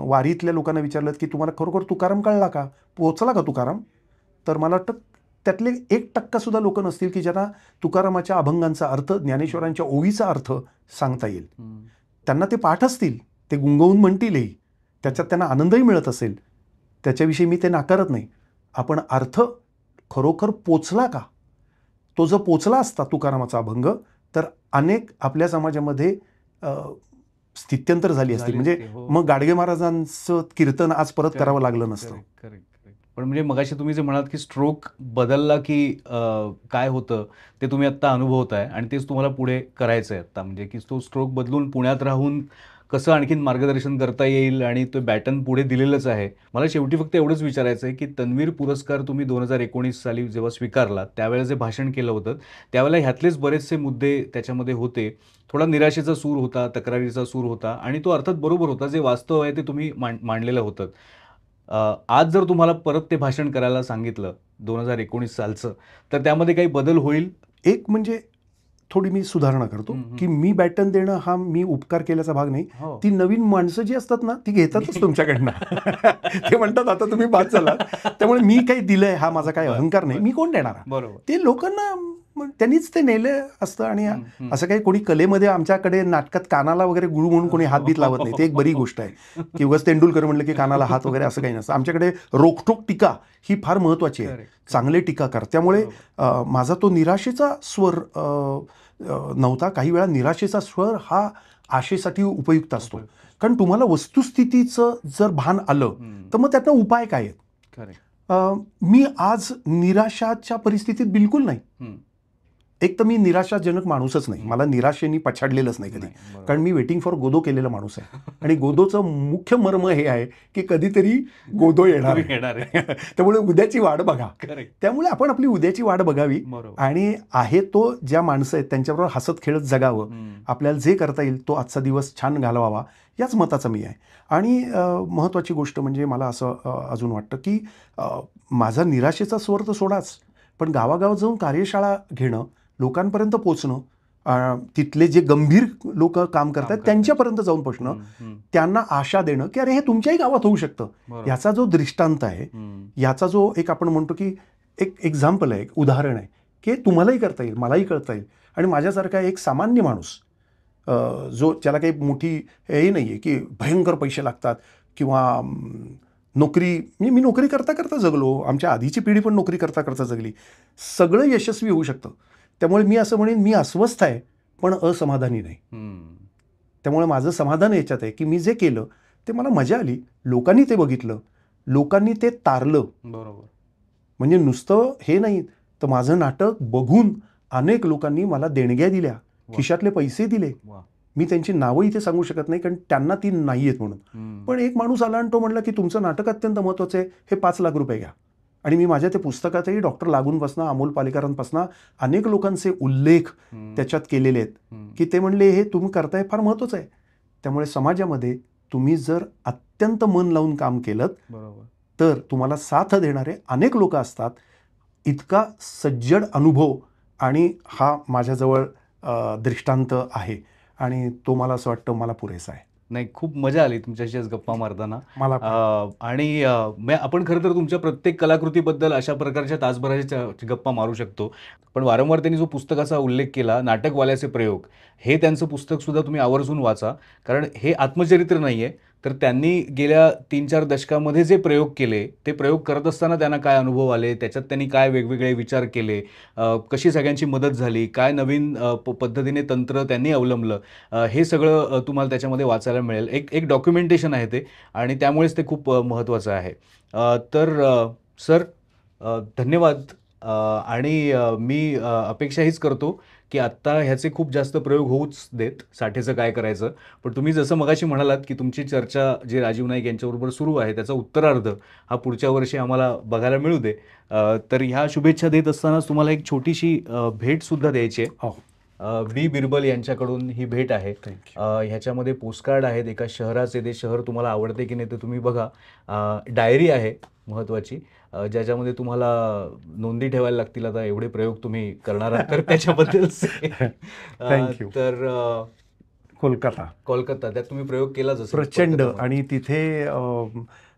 वारीतल्या लोकांना विचारलं की तुम्हाला खरोखर तुकाराम कळला का, पोहोचला का तुकाराम, तर मला वाटतं त्यातले 1% सुद्धा लोक नसतील की ज्यांना तुकारामाच्या अभंगांचा अर्थ, ज्ञानेश्वरांच्या ओवीचा अर्थ सांगता येईल. त्यांना ते पाठ असतील, ते गुंगवून म्हणतीलही, त्याच्यात त्यांना आनंदही मिळत असेल, त्याच्याविषयी मी ते नाकारत नाही. आपण अर्थ खरोखर पोचला का? तो जर पोचला असता तुकारामाचा अभंग, तर अनेक आपल्या समाजामध्ये स्थित्यंतर झाली असतील. म्हणजे मग गाडगे महाराजांचं कीर्तन आज परत करावं लागलं नसतं. पण म्हणजे मगाशी तुम्ही जे म्हणालात की स्ट्रोक बदलला की काय होतं ते तुम्ही आत्ता अनुभवताय आणि तेच तुम्हाला पुढे करायचं आहे आत्ता, म्हणजे की तो स्ट्रोक बदलून पुण्यात राहून कसं आणखीन मार्गदर्शन करता येईल आणि तो बॅटन पुढे दिलेलंच आहे. मला शेवटी फक्त एवढंच विचारायचं आहे, की तन्वीर पुरस्कार तुम्ही 2019 साली जेव्हा स्वीकारला, त्यावेळेला जे भाषण केलं होतं, त्यावेळेला ह्यातलेच बरेचसे मुद्दे त्याच्यामध्ये होते. थोडा निराशेचा सूर होता, तक्रारीचा सूर होता आणि तो अर्थात बरोबर होता. जे वास्तव आहे ते तुम्ही मांडलेलं होतं. आज जर तुम्हाला परत ते भाषण करायला सांगितलं 2019 सालचं, तर त्यामध्ये काही बदल होईल? एक म्हणजे थोडी मी सुधारणा करतो, की मी बॅटन देणं हा मी उपकार केल्याचा भाग नाही. हो. ती नवीन माणसं जी असतात ना, ती घेतातच तुमच्याकडनं. ते म्हणतात आता तुम्ही बाद झालात. त्यामुळे मी काही दिलंय हा माझा काही अहंकार नाही. मी कोण देणार? बरोबर. ते लोकांना त्यांनीच ते नेलं असतं आणि असं काही कोणी कलेमध्ये आमच्याकडे नाटकात कानाला वगैरे गुरु म्हणून कोणी हात बीत लावत नाही. ते एक बरी गोष्ट आहे. की उगाच तेंडुलकर म्हणलं की कानाला हात वगैरे असं काही नसतं. आमच्याकडे रोखठोक टीका ही फार महत्वाची आहे. चांगले टीकाकार. त्यामुळे माझा तो निराशेचा स्वर नव्हता. काही वेळा निराशेचा स्वर हा आशेसाठी उपयुक्त असतो. कारण तुम्हाला वस्तुस्थितीचं जर भान आलं तर मग त्यातनं उपाय काय आहेत? मी आज निराशाच्या परिस्थितीत बिलकुल नाही. एक तर मी निराशाजनक माणूसच नाही. मला निराशेने पछाडलेलंच नाही कधी. कारण मी वेटिंग फॉर गोदो केलेला माणूस आहे. आणि गोदोचं मुख्य मर्म हे आहे की कधीतरी गोदो येणार आहे. त्यामुळे उद्याची वाट बघा. त्यामुळे आपण आपली उद्याची वाट बघावी आणि आहे तो ज्या माणसं आहेत त्यांच्याबरोबर हसत खेळत जगावं. आपल्याला जे करता येईल तो आजचा दिवस छान घालवावा याच मताचा मी आहे. आणि महत्त्वाची गोष्ट म्हणजे मला असं अजून वाटतं की माझा निराशेचा स्वर तर सोडाच, पण गावागावात जाऊन कार्यशाळा घेणं, लोकांपर्यंत पोचणं, तिथले जे गंभीर लोक काम करतात त्यांच्यापर्यंत जाऊन पोचणं, त्यांना आशा देणं की अरे हे तुमच्याही गावात होऊ शकतं, याचा जो दृष्टांत आहे, याचा जो एक आपण म्हणतो की एक एक्झाम्पल आहे, एक उदाहरण आहे की तुम्हालाही करता येईल, मलाही करता येईल. आणि माझ्यासारखा एक सामान्य माणूस जो ज्याला काही मोठी हे नाही आहे की भयंकर पैसे लागतात किंवा नोकरी, मी नोकरी करता करता जगलो, आमच्या आधीची पिढी पण नोकरी करता करता जगली, सगळं यशस्वी होऊ शकतं. त्यामुळे मी असं म्हणेन मी अस्वस्थ आहे पण असमाधानी नाही. त्यामुळे माझं समाधान याच्यात आहे की मी जे केलं ते मला मजा आली, लोकांनी ते बघितलं, लोकांनी ते तारलं. बरोबर. म्हणजे नुसतं हे नाही तर माझं नाटक बघून अनेक लोकांनी मला देणग्या दिल्या, खिशातले पैसे दिले. मी त्यांची नावं इथे सांगू शकत नाही कारण त्यांना ती नाही आहेत म्हणून. पण एक माणूस आला आणि तो म्हणला की तुमचं नाटक अत्यंत महत्त्वाचं आहे, हे 5 लाख रुपये घ्या. आणि मी माझ्या ते पुस्तकातही डॉक्टर लागूंपासनं, अमोल पालेकरांपासनं अनेक लोकांचे उल्लेख त्याच्यात केलेले आहेत की ते म्हणले हे तुम्ही करताय फार महत्त्वाचं आहे. त्यामुळे समाजामध्ये तुम्ही जर अत्यंत मन लावून काम केलं तर तुम्हाला साथ देणारे अनेक लोक असतात. इतका सज्जड अनुभव आणि हा माझ्याजवळ दृष्टांत आहे आणि तो मला असं वाटतं मला पुरेसा आहे. नाही, खूप मजा आली तुमच्याशी आज गप्पा मारताना. मला आणि आपण खरं तर तुमच्या प्रत्येक कलाकृतीबद्दल अशा प्रकारच्या तासभराच्या गप्पा मारू शकतो. पण वारंवार त्यांनी जो पुस्तकाचा उल्लेख केला, नाटकवाल्याचे प्रयोग, हे त्यांचं पुस्तक सुद्धा तुम्ही आवर्जून वाचा. कारण हे आत्मचरित्र नाही आहे, तर त्यांनी गेल्या 3-4 दशकामध्ये जे प्रयोग केले, ते प्रयोग करत असताना त्यांना काय अनुभव आले, त्याच्यात त्यांनी काय वेगवेगळे विचार केले, कशी सगळ्यांची मदत झाली, काय नवीन पद्धतीने तंत्र त्यांनी अवलंबलं, हे सगळं तुम्हाला त्याच्यामध्ये वाचायला मिळेल. एक डॉक्युमेंटेशन आहे ते आणि त्यामुळेच ते खूप महत्त्वाचं आहे. तर सर, धन्यवाद. आणि मी अपेक्षा हीच करतो की आत्ता ह्याचे खूप जास्त प्रयोग होऊच देत, साठेचं काय करायचं. पण तुम्ही जसं मगाशी म्हणालात की तुमची चर्चा जे राजीव नाईक यांच्याबरोबर सुरू आहे त्याचा उत्तरार्ध हा पुढच्या वर्षी आम्हाला बघायला मिळू दे. तर ह्या शुभेच्छा देत असतानाच तुम्हाला एक छोटीशी भेटसुद्धा द्यायची आहे. बी बिरबल यांच्याकडून ही भेट आहे. ह्याच्यामध्ये पोस्टकार्ड आहेत एका शहराचे. ते शहर तुम्हाला आवडते की नाही ते तुम्ही बघा. डायरी आहे महत्त्वाची, ज्याच्यामध्ये तुम्हाला नोंदी ठेवायला लागतील. आता एवढे प्रयोग तुम्ही करणार आहात तर त्याच्याबद्दल थँक्यू. तर कोलकाता त्यात तुम्ही प्रयोग केला जसं प्रचंड. आणि तिथे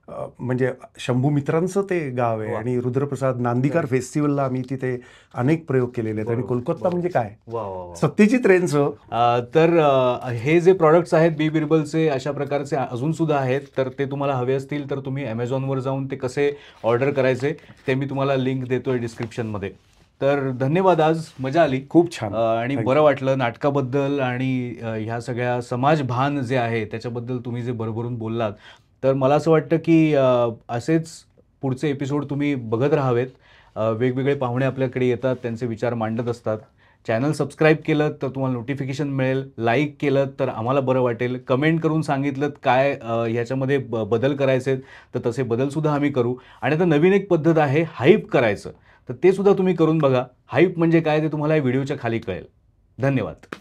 म्हणजे शंभू मित्रांचं ते गाव आहे आणि रुद्रप्रसाद नांदीकर फेस्टिवलला आम्ही तिथे अनेक प्रयोग केलेले आहेत. आणि कोलकाता म्हणजे काय सत्तेची ट्रेनचं. तर हे जे प्रॉडक्ट्स आहेत बी बिरबलचे, अशा प्रकारचे अजून सुद्धा आहेत. तर ते तुम्हाला हवे असतील तर तुम्ही ॲमेझॉनवर जाऊन ते कसे ऑर्डर करायचे ते मी तुम्हाला लिंक देतोय डिस्क्रिप्शनमध्ये. तर धन्यवाद, आज मजा आली, खूप छान आणि बरं वाटलं नाटकाबद्दल आणि ह्या सगळ्या समाजभान जे आहे त्याच्याबद्दल तुम्ही जे भरभरून बोललात. तर मला असं वाटतं की असेच पुढचे एपिसोड तुम्ही बघत राहावेत. वेगवेगळे पाहुणे आपल्याकडे येतात, त्यांचे विचार मांडत असतात. चॅनल सबस्क्राईब केलं तर तुम्हाला नोटिफिकेशन मिळेल, लाईक केलं तर आम्हाला बरं वाटेल, कमेंट करून सांगितलं काय ह्याच्यामध्ये बदल करायचे आहेत तर तसे बदलसुद्धा आम्ही करू. आणि आता नवीन एक पद्धत आहे हाईप करायचं, तर ते सुद्धा तुम्ही करून बघा. हाईप म्हणजे काय ते तुम्हाला या व्हिडिओच्या खाली कळेल. धन्यवाद.